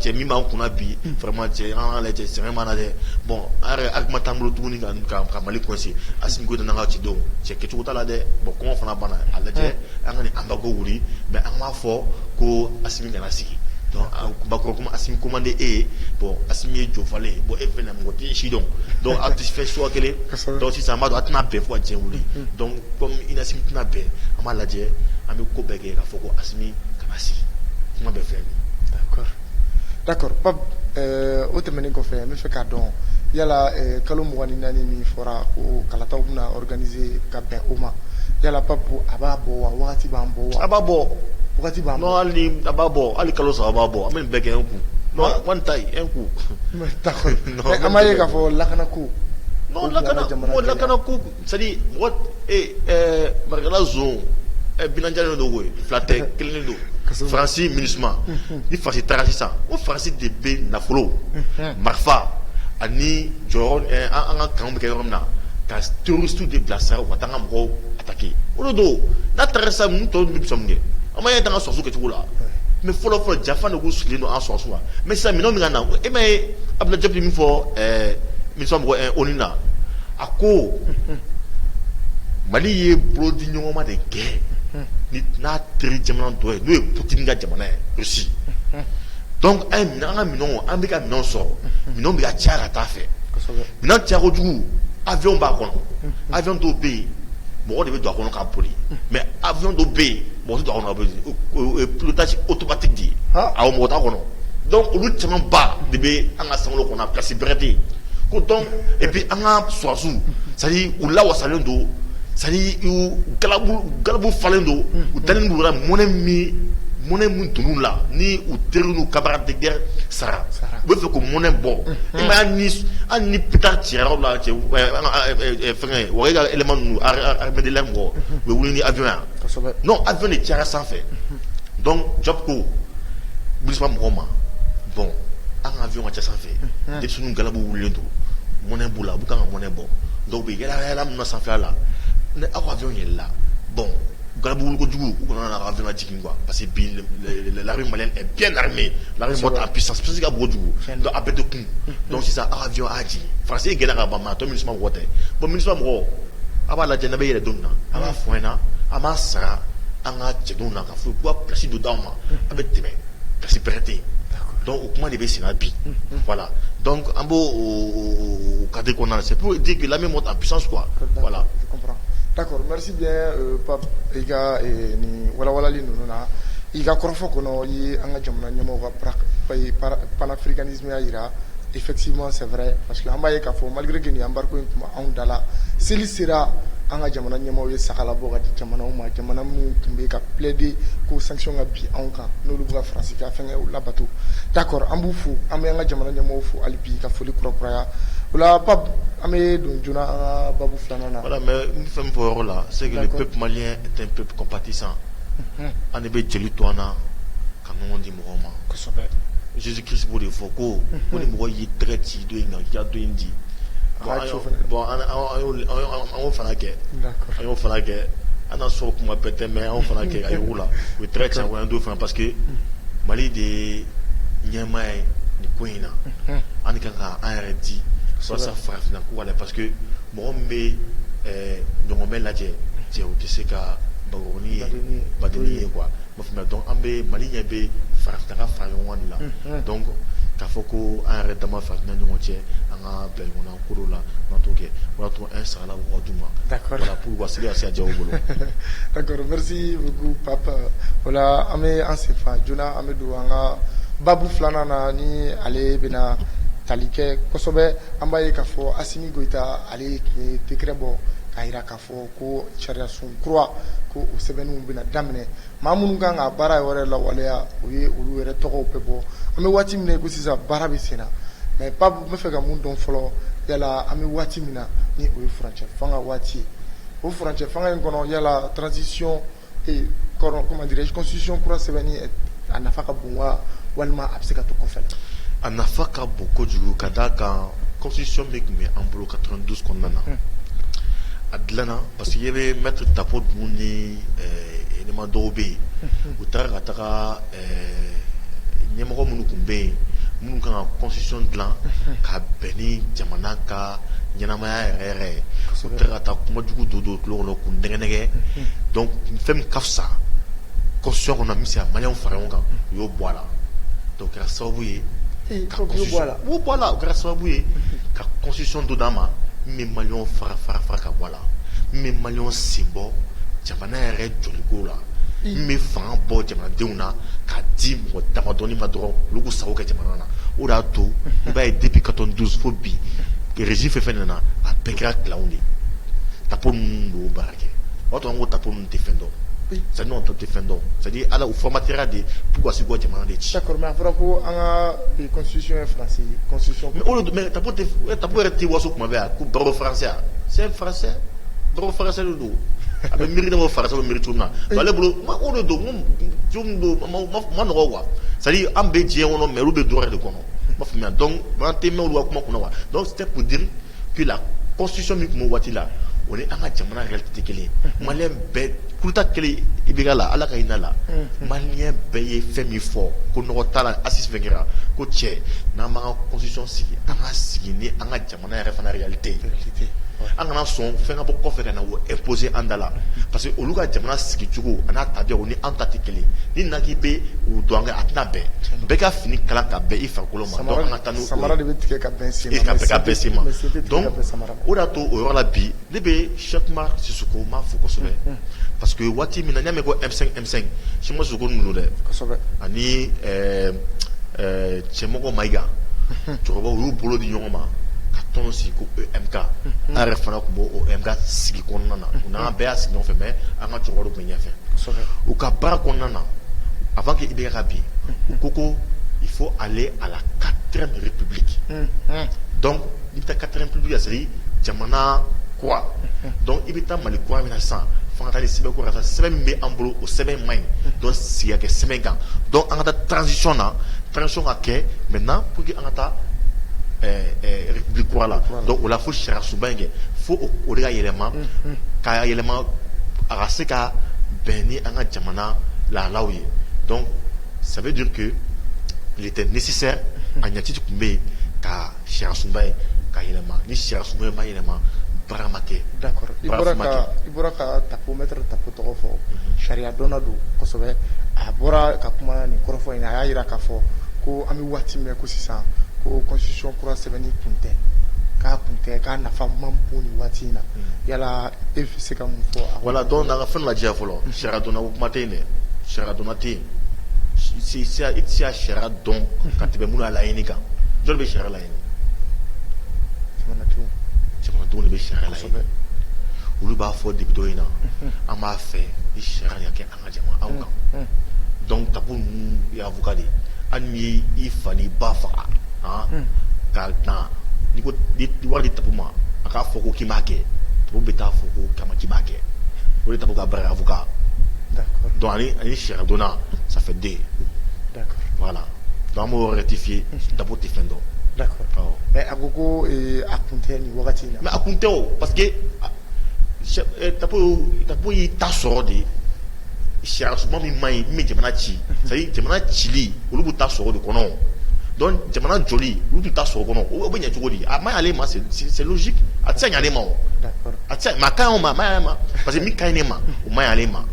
cɛ min b'an kunna bi vraiment cɛ an lajɛ sɛgɛn b'an na dɛ bon an yɛrɛ argument t'an bolo tuguni ka Mali coincé Assimi Goïta n'an ka cidenw cɛ kɛcogo t'a la dɛ bon kɔngɔ fana banna a lajɛ an ka nin embargo wuli mais an m'a fɔ ko Assimi kana sigi donc Makɔrɔ kuma Assimi commandé e ye bon Assimi ye jɔfalen ye bon e fɛnɛ mɔgɔ tɛ si dɔn donc a tɛ fɛn suguya kelen donc sisan an b'a dɔn a tɛna bɛn fo ka diɲɛ wuli donc comme Assimi tɛna bɛn an b'a lajɛ an bɛ ko bɛɛ kɛ k'a fɔ ko Assimi kana sigi kuma bɛɛ filɛ nin d'accord Pape o tɛmɛnen kɔfɛ n bɛ fɛ k'a dɔn yala kalo 24 min fɔra ko kalataw bɛna organiser ka bɛn o ma yala Pape a b'a bɔ wa wagati b'an bɔ wa a b'a bɔ wagati b'an bɔ non hali a b'a bɔ hali kalo 3 a b'a bɔ an bɛ nin bɛɛ kɛ un coup non one time un coup d'accord mais an m'a ye k'a fɔ lakana ko non lakana ko c'est-à-dire mɔgɔ Marikala zone binanjalen don koyi fila tɛ kelen don Faransi MINUSMA ni Faransi taara sisan o Faransi de bɛ nafolo marifa ani jɔyɔrɔ an ka kanw bɛ kɛ yɔrɔ min na ka terroriste de bilasira u ka taa an ka mɔgɔw attaquer o de don n'a taara sisan ninnu tɔw bɛ sɔn mun kɛ an m'a ye tan ka sɔrɔsiw kɛcogo la mais fɔlɔ jafan de k'u sigilen don an sɔrɔsiw la mais sisan minɛnw min ka na e m'a ye Abdoulaye Diop min fɔ MINUSMA mɔgɔ ONU na a ko Mali ye bolodi ɲɔgɔnma de kɛ n'a teri jamana dɔ ye n'o ye Poutine ka jamana ye Russie donc an ka minɛnw an bɛ ka minɛnw sɔrɔ minɛnw bɛ ka caya ka taa fɛ minɛn caya kojugu avion b'a kɔnɔ avion dɔw bɛ yen mɔgɔ de bɛ don a kɔnɔ k'a boli mais avion dɔw bɛ yen mɔgɔ tɛ don a kɔnɔ k'a boli o ye pilotage automatique de ye awɔ mɔgɔ t'a kɔnɔ donc olu caman ba de bɛ an ka sankolo kɔnɔ place bɛrɛ tɛ yen ko donc et puis an ka sɔrɔsiw c'est à dire u lawasalen don c'est-à-dire galabu falen don u dalen don monnaie min donn'u la ni u teriw n'u camarades de guerre sara u bɛ fɛ ko monnaie bɔ i ma ye hali ni pétard cira yɔrɔ la cɛ fɛngɛ wagɛ ka élément ninnu armée de l'air mɔgɔ u bɛ wuli ni avion yan non avion de cayara sanfɛ donc Diop ko MINUSMA mɔgɔw ma bon an ka avion ka ca sanfɛ denmisɛnninw galabu wulilen don monnaie b'u la u bɛ kan ka monnaie bɔ donc u bɛ yala min na sanfɛla la ne aw ka avion yɛlɛla bon galabu wuli kojugu u kana na ka avion jigin quoi parce que bi l'armée malienne est bien armée l'armée monte en puissance puissance ka bon kojugu donc a bɛɛ tɛ kun donc sisan aw ka avion a jigin Faransi ye gɛlɛya ka ban mais a tɔ MINUSMA mɔgɔ tɛ bon MINUSMA mɔgɔ a b'a lajɛ n'a bɛ yɛlɛ don min na a b'a fɔ an ɲɛna an b'a sara an ka cɛdenw na ka fɔ k'u ka place dɔ d'anw ma a bɛ tɛmɛ place bɛrɛ tɛ yen donc o kuma de bɛ sen na bi voilà donc an b'o cadre kɔnɔna na c'est pour dire que l'armée monte en puissance quoi voilà. D'accord, merci bien Pape i ka ni walawalali ninnu na i ka kɔrɔfɔ kɔnɔ i ye an ka jamana ɲɛmɔgɔw ka panafricanisme y'a jira effectivement c'est vrai parce que an b'a ye k'a fɔ malgré que nin embargo in tun b'anw da la seli sera an ka jamana ɲɛmaaw ye sagala bɔ ka di jamanaw ma jamana minnu tun bɛ ka plaider ko sanction ka bin anw kan n'olu bɛ ka faransi ka fɛnkɛ labato d'accord an b'u fo an bɛ an ka jamana ɲɛmaaw fo hali bi ka foli kurakuraya o la Pape an bɛ don joona an ka babu filanan na. Voilà, mais n fɛn min fɔ o yɔrɔ la c'est que le peuple malien est un peuple compatissant. An de bɛ jeli to an na ka ɲɔgɔn di mɔgɔw ma. Kosɛbɛ. Jésus Christ b'o de fɔ ko ni mɔgɔ y'i tɛgɛ ci dɔ in kan k'i ka dɔ in di. Bon an y'o fana kɛ. An y'o fana kɛ. An n'a sɔrɔ kuma bɛɛ tɛ mais an y'o fana kɛ a yugu la. O ye tɛgɛ ci an dɔ fana parce que Mali de ye ɲɛmaa ye nin ko in na. An de kan ka an yɛrɛ di. Walasa farafinna ko wala parce que mɔgɔ min bɛ ɲɔgɔnmɛ lajɛ cɛ o tɛ se ka bagoroni ye badenni ye quoi. Donc an bɛ Mali ɲɛ bɛ farafinna ka fara ɲɔgɔn de la. Donc k'a fɔ ko an yɛrɛ dama farafinna ɲɔgɔn cɛ an ka bila ɲɔgɔn na ko dɔw la n'an t'o kɛ o y'a to an sagala bɔ ka d'u ma. D'accord. Voilà pour ka seli ka se ka diya u bolo. D'accord, merci beaucoup Pape. Voilà an bɛ an sen fa joona an bɛ don an ka babu filanan na ni ale bɛna tali kɛ kosɛbɛ an b'a ye k'a fɔ Asimi Goïta ale tun ye décret bɔ k'a jira k'a fɔ ko sariya sun kura ko o sɛbɛnniw bɛna daminɛ maa minnu kan ka baara yɛrɛ lawaleya o ye olu yɛrɛ tɔgɔw bɛɛ bɔ an bɛ waati min na ko sisan baara bɛ sen na mais Pape n bɛ fɛ ka mun dɔn fɔlɔ yala an bɛ waati min na ni o ye furancɛ fanga waati ye o furancɛ fanga in kɔnɔ yala transition comment dirais-je constitution kura sɛbɛnni a nafa ka bon wa walima a bɛ se ka to kɔfɛ la. A nafa ka bon kojugu ka d'a kan constitution min tun bɛ an bolo 92 kɔnɔna na a dilanna parce que i bɛ maître Tapo Dungu ni ɲɛmaa dɔw bɛ yen u taara ka taga ɲɛmɔgɔ minnu tun bɛ yen minnu kan ka constitution dilan ka bɛn ni jamana ka ɲɛnamaya yɛrɛ yɛrɛ ye u taara ka taa kumajugu don tulo kɔnɔ k'u nɛgɛ donc fɛn min ka fisa constitution kɔnɔ min bɛ se ka maliyɛnw fara ɲɔgɔn kan u y'o bɔ a la donc o kɛra sababu ye o kɛra sababu ye ka constitution dɔ d'an ma min bɛ maliyɛnw fara ka bɔ a la min bɛ maliyɛnw sen bɔ jamana yɛrɛ jɔliko la min bɛ fanga bɔ jamanadenw na k'a di mɔgɔ damadɔni ma dɔrɔn olu k'u sago kɛ jamana na o de y'a to i b'a ye depuis 92 fo bi régime fɛn fɛn nana a bɛɛ kɛra kilanw de ye Tapo ninnu de y'o baara kɛ o y'a to an ko Tapo ninnu tɛ fɛn dɔn. C'est-à-dire on tɛ fɛn dɔn c'est-à-dire ala u formatera de pour ka se k'o jamana de ci. D'accord, mais a fɔra ko an ka constitution ye français constitution. Mais Tapo yɛrɛ tɛ waso kuma bɛɛ yan ko barreau français a c'est français barreau français de don a bɛ miiri n'o français bɛ miiri cogo min na donc ale bolo o de don cogo min don ma nɔgɔ quoi c'est-à-dire an bɛ diɲɛ kɔnɔ mais olu bɛ dɔ wɛrɛ de kɔnɔ ma faamuya donc an tɛ mɛn olu ka kuma kunna quoi donc c'était pour dire que la constitution min tun b'o waati la o ni an ka jamana réalité tɛ kelen ye maliyɛn bɛɛ kuruta kelen i bɛ k'a la ala ka hinɛ la maliyɛn bɛɛ ye fɛn min fɔ ko nɔgɔ t'a la Assis fɛn kɛra ko cɛ n'an b'an ka constitution sigi an ka sigi ni an ka jamana yɛrɛ fana réalité ye an kana sɔn fɛn ka bɔ kɔfɛ ka na o imposer an da la parce que olu ka jamana sigi cogo a n'a tabiya o ni an ta tɛ kelen ni na k'i bɛ o dɔn an kɛ a tɛna bɛn bɛɛ ka fini kala ka bɛn i farikolo ma donc an ka taa n'o samara de bɛ tigɛ ka bɛn sen ma ka bɛn sen ma donc o de y'a to o yɔrɔ la bi ne bɛ Cheikh Umar Sissoco n b'a fo kosɛbɛ parce que waati min na n y'a mɛn ko M5 Cheikh Umar Sissoco ninnu dɛ ani cɛmɔgɔ Mayiga cɛkɔrɔbaw u y'u bolo di ɲɔgɔn ma ka tɔn sigi ko EMK an yɛrɛ fana tun b'o EMK sigi kɔnɔna na u n'an bɛɛ y'a sigi ɲɔgɔn fɛ mais an ka cɛkɔrɔbaw tun bɛ ɲɛfɛ u ka baara kɔnɔna na avant que IBK ka bin u ko il faut aller à la 4e république donc i bɛ taa 4e république c'est-à-dire jamana kura donc i bɛ taa Mali kura min na sisan fo ka taa ni sɛbɛn kura sisan sɛbɛn min bɛ an bolo o sɛbɛn man ɲi donc sigi ka kɛ sɛbɛn kan donc an ka taa transition na transition ka kɛ maintenant pour que an ka taa république kura la donc o la fo sariya sunba in kɛ fo o de ka yɛlɛma k'a yɛlɛma a ka se ka bɛn ni an ka jamana lahalaw ye donc ça veut dire que il était nécessaire a ɲɛci tun bɛ yen ka sariya sunba in ka yɛlɛma ni sariya sunba in ma yɛlɛma baara ma kɛ. D'accord, i bɔra ka Tapo maître Tapo tɔgɔ fɔ sariya dɔnna don kosɛbɛ a bɔra ka kuma nin kɔrɔfɔ in na a y'a jira k'a fɔ ko an bɛ waati min ko sisan ko constitution kura sɛbɛnni tun tɛ k'a nafa man bon nin waati in na yala e bɛ se ka mun fɔ. Voilà donc n'an ka fɛn lajɛ fɔlɔ sariya dɔnna ko kuma tɛ yen dɛ sariya dɔnna tɛ yen i tɛ se ka sariya dɔn ka tɛmɛ minnu y'a laɲini kan jɔn bɛ sariya laɲini. ni sariya la ye olu b'a fɔ depuis dɔ in na an b'a fɛ ni sariya ka kɛ an ka jamana anw kan donc tapu ninnu ye avocat de hali ni i fa ni ba faga ka dan ni ko ni wari di tapu ma a k'a fɔ ko k'i m'a kɛ tapu bɛ taa fɔ ko kama k'i b'a kɛ o de tapu ka baara avocat donc ani sariya donna ça fait deux voilà donc an b'o rectifier tapu tɛ fɛn dɔn. D'accord. Mais à gogo et à compter ni wakati na. Mais à compter parce que tapo yi ta soro de sia souvent mi mai mi jamana ci. Ça y jamana chili olu bu ta soro de kono. Donc jamana joli olu ta soro kono. O be nya jogodi. A mai ale ma c'est logique. A tsa nya ale ma. D'accord. A tsa ma kan o ma parce que mi kan ne ma o mai ale ma.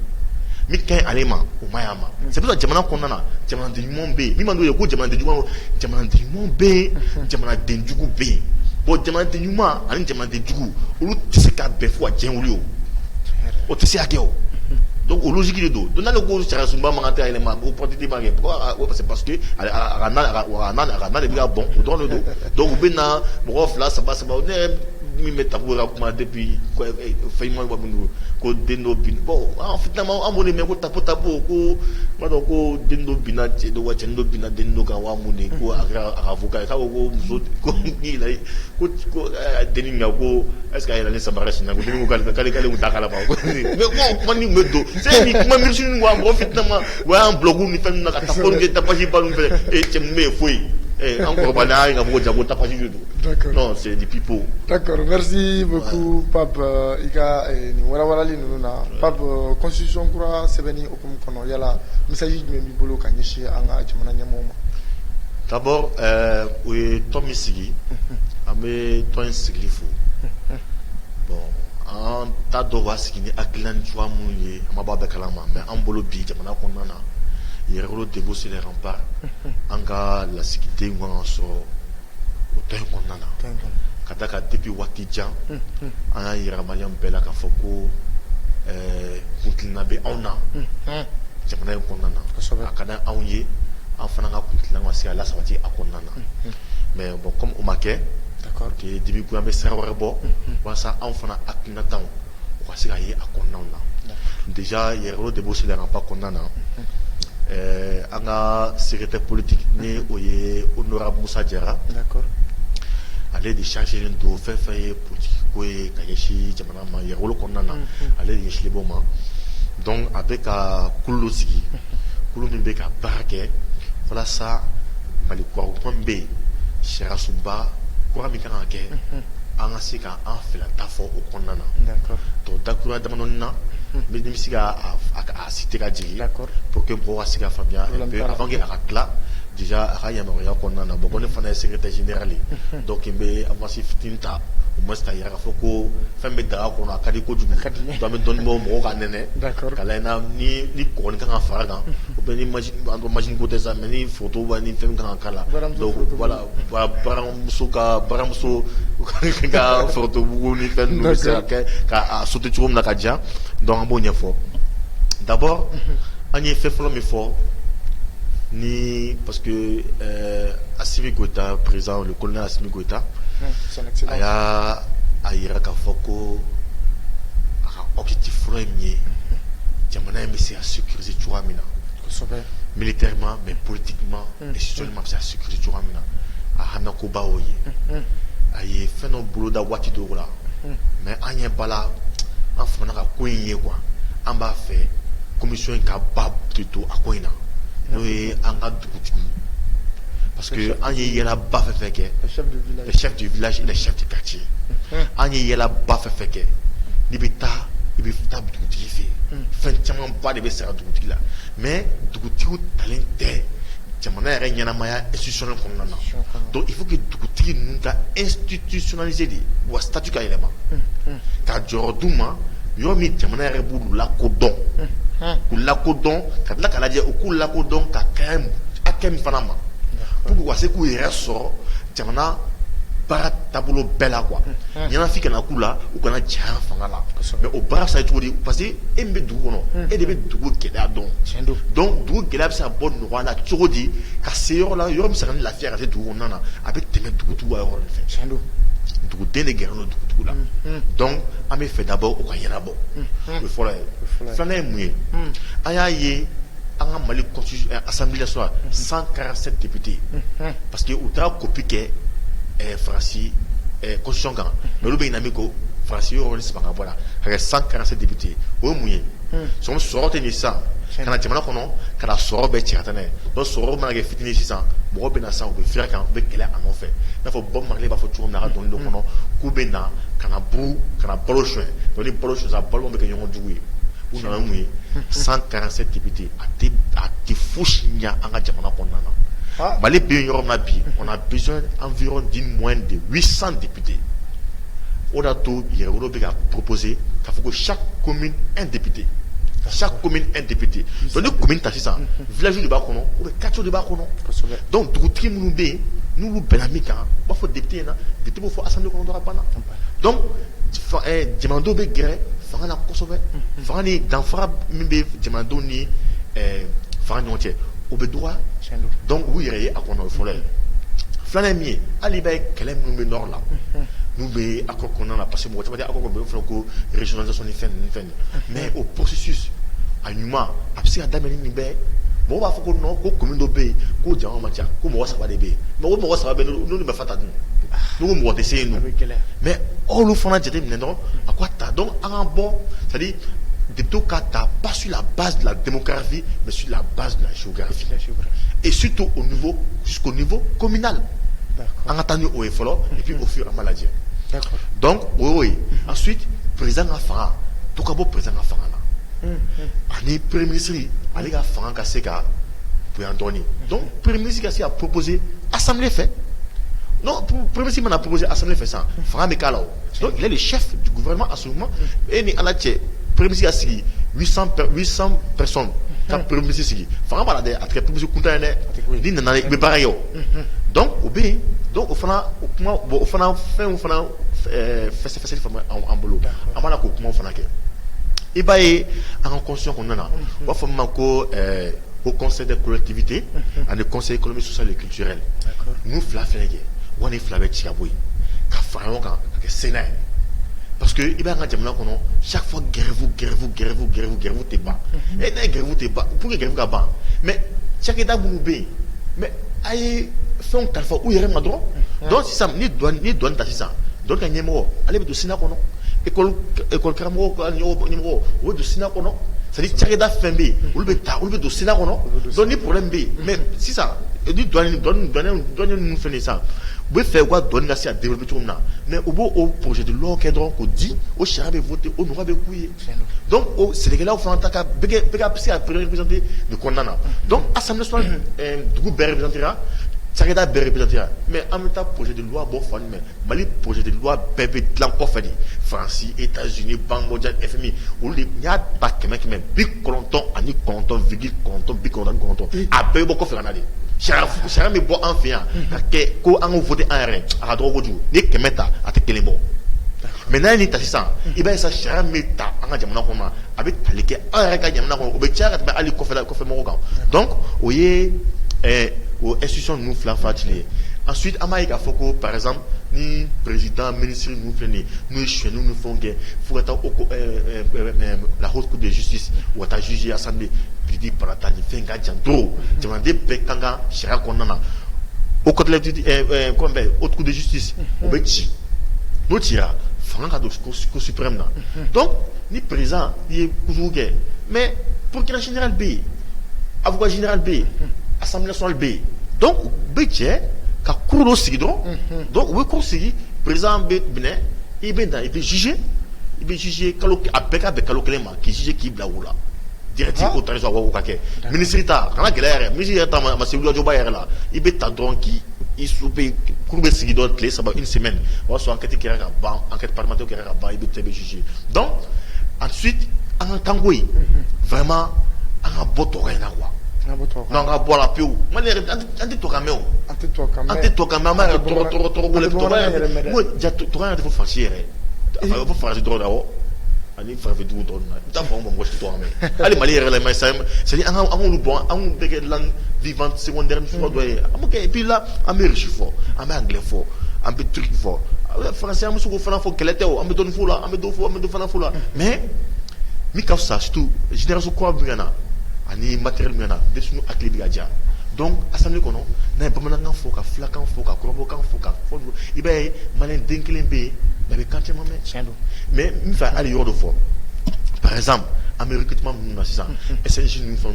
Mi kan ale ma o mai ama. C'est pour ça jamana konna na jamana de ɲuman be mi mando ye ko jamana de ɲuman be jamana de jugu be bon jamana de ɲuman ani jamana de jugu olu tɛ se ka bɛn fo ka diɲɛ wuli o tɛ se ka kɛ o donc o logique de don donc n'ale ko sariya sunba man kan tɛ yɛlɛma o pɔtiti b'a kɛ parce que a ka na de bɛ ka bɔn o dɔrɔn de don donc u bɛ na mɔgɔ fila saba ne min bɛ tabu ka kuma depuis fɛn ɲuman bɔ minnu ko den dɔ bin bon finalement an b'o de mɛn ko tapu ko ma dɔn ko den dɔ binna cɛ dɔ wa cɛnin dɔ binna den dɔ kan wa mun de ko a kɛra a ka avocat ye k'a ko muso ko ni yɛlɛ ko denni kan ko est ce que a yɛlɛ ni samara sinna ko denni ko k'ale kun t'a kala ma mais bon kuma ni kun bɛ don c'est ni kuma miirisi ninnu wa mɔgɔ finalement o y'an blogu ni fɛn ninnu na ka tapage kɛ tapage ba ninnu fɛ cɛ ninnu bɛ yen foyi. Encore non, c'est des pipeaux. D'accord, merci beaucoup, Pape. Ika ni warawarali nuna. Pape, constitution kura sebeni okum kono yala message du même bolo kanyeshi anga jamana nyamoma. D'abord, oui, Tom Sigi, amé Tom Sigi fou. Bon, en tas de was qui n'est aklan chwa mouye, amaba bekalama, mais en bolo bi jamana konana. Il y a le débat sur les remparts. En cas la sécurité, on en sort au temps qu'on en a. Quand depuis Watidjan, on a eu un malien bel à Kafoko, Koutinabe, on a. J'ai mon qu'on en a. Quand on y est, en faisant un Koutinabe, c'est à la sortie à qu'on en a. Mais bon, comme on m'a dit, d'accord, que depuis qu'on a mis ça au rebord, on ça en faisant un Koutinabe, on va se gagner à qu'on en a. Déjà, il y a le débat sur les remparts qu'on en a. Un secrétaire politique né au honorable Moussa Diarra. D'accord. Allez décharger le dos, faire politique, quoi, Kayeshi, Jamanama, Yerolo Konana, allez décharger les bons. Donc, avec un Koulousiki, Kouloumbe, à Barake, voilà ça, Mali Kouaroumbe, Cherasumba, Kouramikake, Angasika, en fait la tafo au Konana. D'accord. Donc, Dakura Damanona. Mais je me suis cité pour que je puisse faire Fabien avant qu'il arrête là. Déjà, il y a un secrétaire général. Donc, il y a un secrétaire au moins, il y a un secrétaire qu'on a dit que je dois me donner mon mot à Néné. D'accord. Ni qu'on a fait, on imagine que ça, mais ni photo, ni film qu'on a fait. Donc, voilà, Baramusoka, photo, ni film, a sauté sur le Nakadja. Donc, un bon effort. D'abord, on y fait fort, ni parce que Assimi Goïta, présent, le colonel Assimi Goïta, il y a Iraka Foko, objectif premier, c'est à sécuriser Chouamina. Militairement, mais politiquement, et seulement c'est à sécuriser Chouamina. À Hanako Baoye. Il y a fait un boulot d'Awati Dora. Mais il y a pas là. En faisant un coin, quoi. En bas fait, commission capable de tout à coin. Nous en parce que en y a la baffe fait que le chef du village et le chef du quartier. En y a la baffe fait que l'ibita, il est table du fait. Fin pas de baisser à tout là. Mais du coup, talent jamana yɛrɛ ɲɛnamaya institutionnel kɔnɔna na donc il faut que dugutigi ninnu ka institutionnaliser de wa statut ka yɛlɛma ka jɔyɔrɔ d'u ma yɔrɔ min jamana yɛrɛ b'u lakodɔn k'u lakodɔn ka tila k'a lajɛ u k'u lakodɔn ka kɛ hakɛ min fana ma pour que u ka se k'u yɛrɛ sɔrɔ jamana baara taabolo bɛɛ la quoi ɲɛnafin kana k'u la u kana janya fanga la mais o baara sa ye cogo di parce que e min bɛ dugu kɔnɔ e de bɛ dugu gɛlɛya dɔn donc dugu gɛlɛya bɛ se ka bɔ nɔgɔya la cogo di ka se yɔrɔ la yɔrɔ min bɛ se ka ni lafiya ka se dugu kɔnɔna na a bɛ tɛmɛ dugutigiw ka yɔrɔ de fɛ dugu den de gɛrɛ no dugu la donc an bɛ fɛ d'abord o ka ɲɛnabɔ o fɔlɔ ye filanan ye mun ye an y'a ye an ka Mali assemblée nationale 147 députés parce que u taara copie kɛ Faransi constitution kan mais olu bɛ ɲinɛ min kɔ Faransi yɔrɔ ni saba ka bɔ la ka kɛ 147 députés o ye mun ye sɔrɔ tɛ nin sisan ka na jamana kɔnɔ ka na sɔrɔ bɛɛ cɛ ka taa n'a ye donc sɔrɔ mana kɛ fitinin sisan mɔgɔw bɛ na sisan u bɛ fira kan u bɛ kɛlɛ a nɔfɛ i n'a fɔ Bob Marley b'a fɔ cogo min na a ka dɔnkili dɔ kɔnɔ k'u bɛ na ka na buru ka na balo suɲɛ donc ni balo suɲɛ balo bɛ kɛ ɲɔgɔn jugu ye u nana mun ye 147 députés a tɛ fosi ɲɛ an ka jamana kɔnɔna na Mali bɛ yen yɔrɔ min na bi on a besoin environ d'une moyenne de 800 députés o de y'a to yɛrɛwolo bɛ ka proposer k'a fɔ ko chaque commune un député. Chaque commune un député. Donc les communes ta sisan village de b'a kɔnɔ ou bien quartier de b'a kɔnɔ donc dugutigi minnu bɛ yen n'olu bɛnna min kan u b'a fɔ député ɲɛna député b'o fɔ assemblée kɔnɔ dɔrɔn a banna donc jamanadenw bɛ gɛrɛ fanga na kosɛbɛ fanga ni danfara min bɛ jamanadenw ni fanga ɲɔgɔn cɛ o bɛ dɔgɔya donc u yɛrɛ ye a kɔnɔ o fɔlɔ ye filanan ye min ye hali i b'a ye kɛlɛ minnu bɛ nord la nous bɛ accord kɔnɔna na parce que mɔgɔ caman tɛ accord kɔnɔ bɛ fɔ ko régionalisation ni fɛn ninnu fɛn mais au processus a ɲuman a bɛ se ka daminɛ nin bɛɛ mɔgɔw b'a fɔ ko non ko commune dɔ bɛ yen ko jama ma ca ko mɔgɔ saba de bɛ yen mais o mɔgɔ saba bɛ yen n'olu bɛ fa ta dun n'u ko mɔgɔ tɛ se yen nɔ mais olu fana jateminɛ dɔrɔn a ko a ta donc an ka bɔ c'est à dire députés ka ta pas sur la base de la démographie mais sur la base de la géographie et surtout au niveau jusqu'au niveau communal an ka taa ni o ye fɔlɔ et puis au fur et à mesure donc o y'o ye ensuite président ka fanga to ka bɔ président ka fanga la ani premier ministre ale ka fanga ka se ka bonya dɔɔni donc premier ministre ka se ka proposer assemblée fɛ non premier ministre mana proposer assemblée fɛ sisan fanga bɛ k'a la o donc il est le chef du gouvernement à ce moment et ni ala cɛ premier ministre ka sigi 800 personnes ka premier ministre sigi fanga b'a la dɛ a tɛ kɛ premier ministre kuntan ye dɛ ni nana i bɛ baara kɛ o donc o bɛ yen donc o fana o kuma bon o fana fɛnw fana fɛsɛfɛsɛli fana an bolo an b'a la k'o kumaw fana kɛ i b'a ye an ka constitution kɔnɔna na u b'a fɔ min ma ko au conseil des collectivités ani conseil économique social et culturel ninnu fila fɛnɛ kɛ wa ni fila bɛ ci ka bɔ yen ka fara ɲɔgɔn kan ka kɛ sénat ye parce que i b'a ka jamana kɔnɔ chaque fois grève tɛ ban et n'a ye grève tɛ ban pour que grève ka ban mais cakɛda minnu bɛ yen mais a ye fɛnw kalifa u yɛrɛ ma dɔrɔn donc sisan ni douane ta sisan douane ka ɲɛmɔgɔ ale bɛ don sénat kɔnɔ école karamɔgɔ ka ɲɛmɔgɔ o bɛ don sénat kɔnɔ c'est à dire cakɛda fɛn bɛ yen olu bɛ don sénat kɔnɔ donc ni problème bɛ yen mais sisan ni douane ninnu fɛn sisan u bɛ fɛ u ka douane ka se ka développer cogo min na mais u b'o o projet de loi kɛ dɔrɔn k'o di o sariya bɛ voter o nɔgɔya bɛ k'u ye donc o sɛnɛkɛlaw fana ta ka bɛɛ ka se ka représenter nin kɔnɔna na donc assemblée nationale dugu bɛɛ représentera cakɛda bɛɛ représentera mais an bɛ taa projet de loi bɔ fan jumɛn Mali projet de loi bɛɛ bɛ dilan kɔfɛ de Faransi États-Unis Banque mondiale FMI olu de n y'a ta 99,9 a bɛɛ bɛ bɔ kɔfɛ ka na de sariya bɛ bɔ an fɛ yan ka kɛ ko an ka voter an yɛrɛ a ka dɔgɔ kojugu n'i ye 100 ta a tɛ 1 bɔ mais n'a ye nin ta sisan i b'a ye sisan sariya min bɛ ta an ka jamana kɔnɔ a bɛ tali kɛ an yɛrɛ ka jamana kɔnɔ o bɛ caya ka tɛmɛ hali kɔfɛmɔgɔw kan donc o ye o institution ninnu fila cilen ye ensuite an b'a ye k'a fɔ ko par exemple ni président ministre ninnu filɛ nin ye n'u ye suɲɛniw ni fɛnw kɛ fo ka taa la haute cour de justice u ka taa juger assemblée biridi parata ni fɛn ka jan trop jamanaden bɛɛ kan ka sariya kɔnɔna na o haute cour de justice o bɛ ci n'o cira fanga ka don ko suprême na donc ni président i ye kojugu kɛ mais procureur général bɛ yen avocat général bɛ yen assemblée nationale bɛ yen donc u bɛ jɛ ka cour dɔ sigi dɔrɔn donc u bɛ cour sigi président bɛ minɛ i bɛ na i bɛ juger kalo a bɛɛ ka bɛn kalo kelen ma k'i juger k'i bila o la directive autorisation a ka kɛ ministre ta kana gɛlɛya yɛrɛ ministre yɛrɛ ta ma se wulajɔba yɛrɛ la i bɛ ta dɔrɔn k'i souper cour bɛ sigi dɔrɔn tile saba une semaine o y'a sɔrɔ enquête kɛra ka ban enquête parlementaire kɛra ka ban i bɛ juger donc ensuite an ka kanko ye vraiment an ka bɔ tɔgɔ in na quoi. Non, on va boire la peau. Moi, on dit toi quand même. On dit toi quand même. Moi, j'ai tout rien de vous faire. Il faut faire du droit là-haut. Allez, faire du droit là. T'as pas bon moi je toi même. Allez, Mali là mais ça c'est dire on le bon, on des langues vivantes secondaires nous doit. OK, et puis là, on met riche fort, on met anglais fort, on met truc fort. français am suko fana fo keleteo am don fula am do fana fula mais mi ka ça surtout génération quoi bingana ani matériel bingana de sunu akli bigaja donc assemblée kono na bamananga fo ka flakan fo ka krobo kan fo ka fo ibe malen denkelen be ba be kanté mamé mais mi fa ali yoro fo par exemple en recrutement SNJ nous font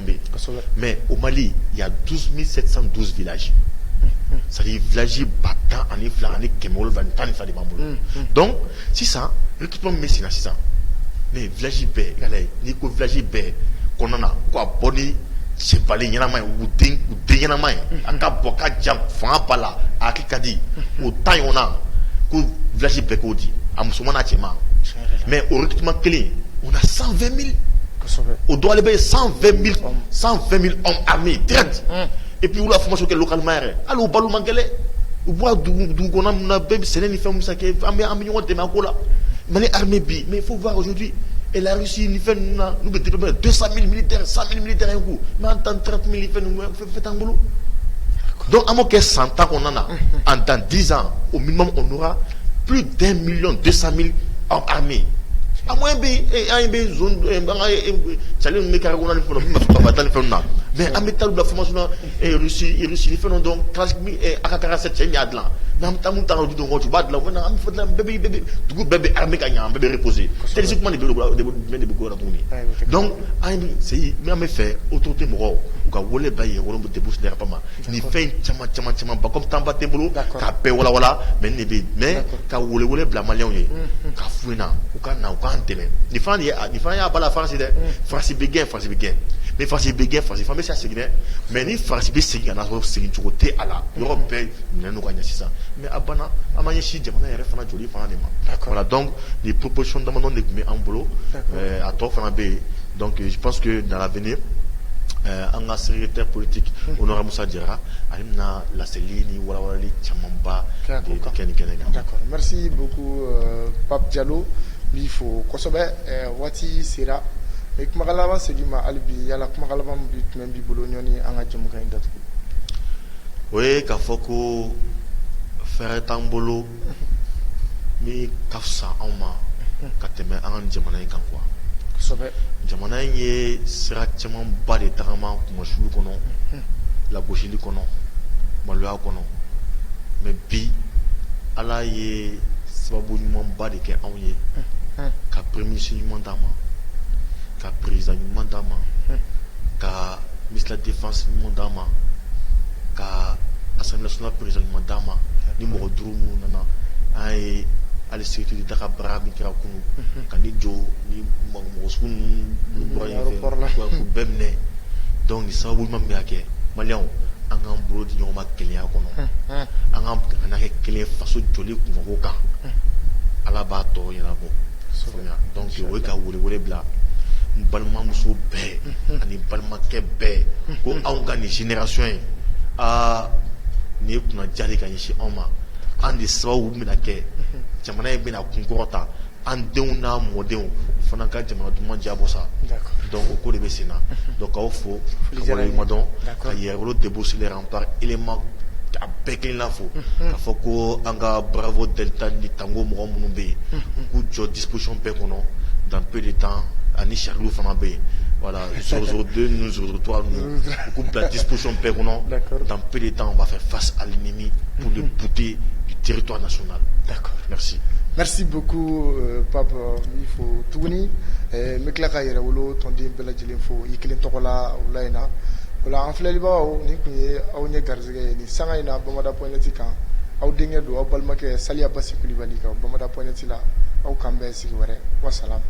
mais au Mali il y a 12 712 villages. C'est-à-dire village battant en ifla en kemol 20 ans fa de bambou. Donc si ça recrutement messi na 600 mais village B galay ni ko village B konana ko boni c'est pas les yanama ou yanama aka boka jam fa bala akikadi au temps on a ko village B ko di amusumana chema mais au recrutement clé on a 120 000 au doit aller 120 000 hommes armés direct. Et puis, la formation localement, alors, balou mangele, ou bois d'où a bébé, c'est une femme qui a un million de macola. Mais l'armée bi, mais il faut voir aujourd'hui, et la Russie, nous fait 200 000 militaires, 100 000 militaires un coup, mais en tant 30 000, il fait un boulot. Donc, à moins que 100 ans qu'on en a, en dans 10 ans, au minimum, on aura plus d'1 million 200 000 hommes armés. À moins que zone, mais à métal de la formation et Russie, ils font donc classique et à 47 c'est miad là. Nam tamu tanu du donc tu bats là, on a un fait bébé tout bébé armé gagnant, bébé reposé. C'est simplement des beaucoup de donc c'est même fait autorité moro ou ka wolé baye on peut déboucher derrière pas mal. Ni fait chama ba comme tamba tembolo ka pe wala mais mais ka wolé bla malien ka fouina ou ka na ou ka antene. Ni fa ya ba la France France begin mais France begin France famille ça c'est mais ni France be c'est na c'est une côté à la Europe ne nous gagne ça mais abana amanye chi jamana yere fana joli fana de ma voilà donc les propositions d'amendement de met en boulot à toi fana be donc je pense que dans l'avenir un secrétaire politique Honorable Moussa Diarra alimna la Céline wala li chamamba de Kenya. D'accord, merci beaucoup Pape Diallo. Il faut kosobe wati sira mais kuma galaba segima albi yala kuma galaba mbit même bi bolo ñoni anga jëm kay datu. Oui, ka foko faire tambolo mi kafsa oma kateme anga jamana kan quoi. Kosobe jamana ye sira chaman ba de tagama kuma shulu kono la goshili kono malwa kono mais bi ala ye sababu ñum ba de ke awye ka premier signement dama ka président dama ka ministre de la défense dama ka assemblée nationale président dama ni mo drumu nana ay ali sécurité de Dakar mi kira kunu ka ni jo ni mo sun ko bemne donc ni sababu mam yake malion angam brodi ñoma kenya kono angam na ke kele faso joli ko ka ala ba to yana bo donc we ka wole bla balma muso be ani balma ke be ko anga ni génération a ni kuna jari ka yishi oma andi sawu mina ke jamana be na kunkorota andenw na modenw fana ka jamana duma jabo sa donc au cours de besina donc au faut madon ka yero déboucher les remparts élément a bekin l'info a foko anga bravo delta ni tango mo munumbe ku jo disposition pe kono dans peu de temps ani charlou fana be voilà sur deux nous sur toi nous coupe la disposition pe kono dans peu de temps on va faire face à l'ennemi pour le bouter du territoire national. D'accord, merci beaucoup Pape. Il faut tout ni me claka yere wolo tondi bela jile fo yikelen tokola ulaina wala en filɛ libaaw ni kun ye aw ɲɛ garisɛgɛ ye ni sanga in na Bamada Pointi kan aw denkɛ don aw balimakɛ Saliya Basi Kulibali kan Bamada Pointi la aw kan bɛɛ sigi wɛrɛ wassalam.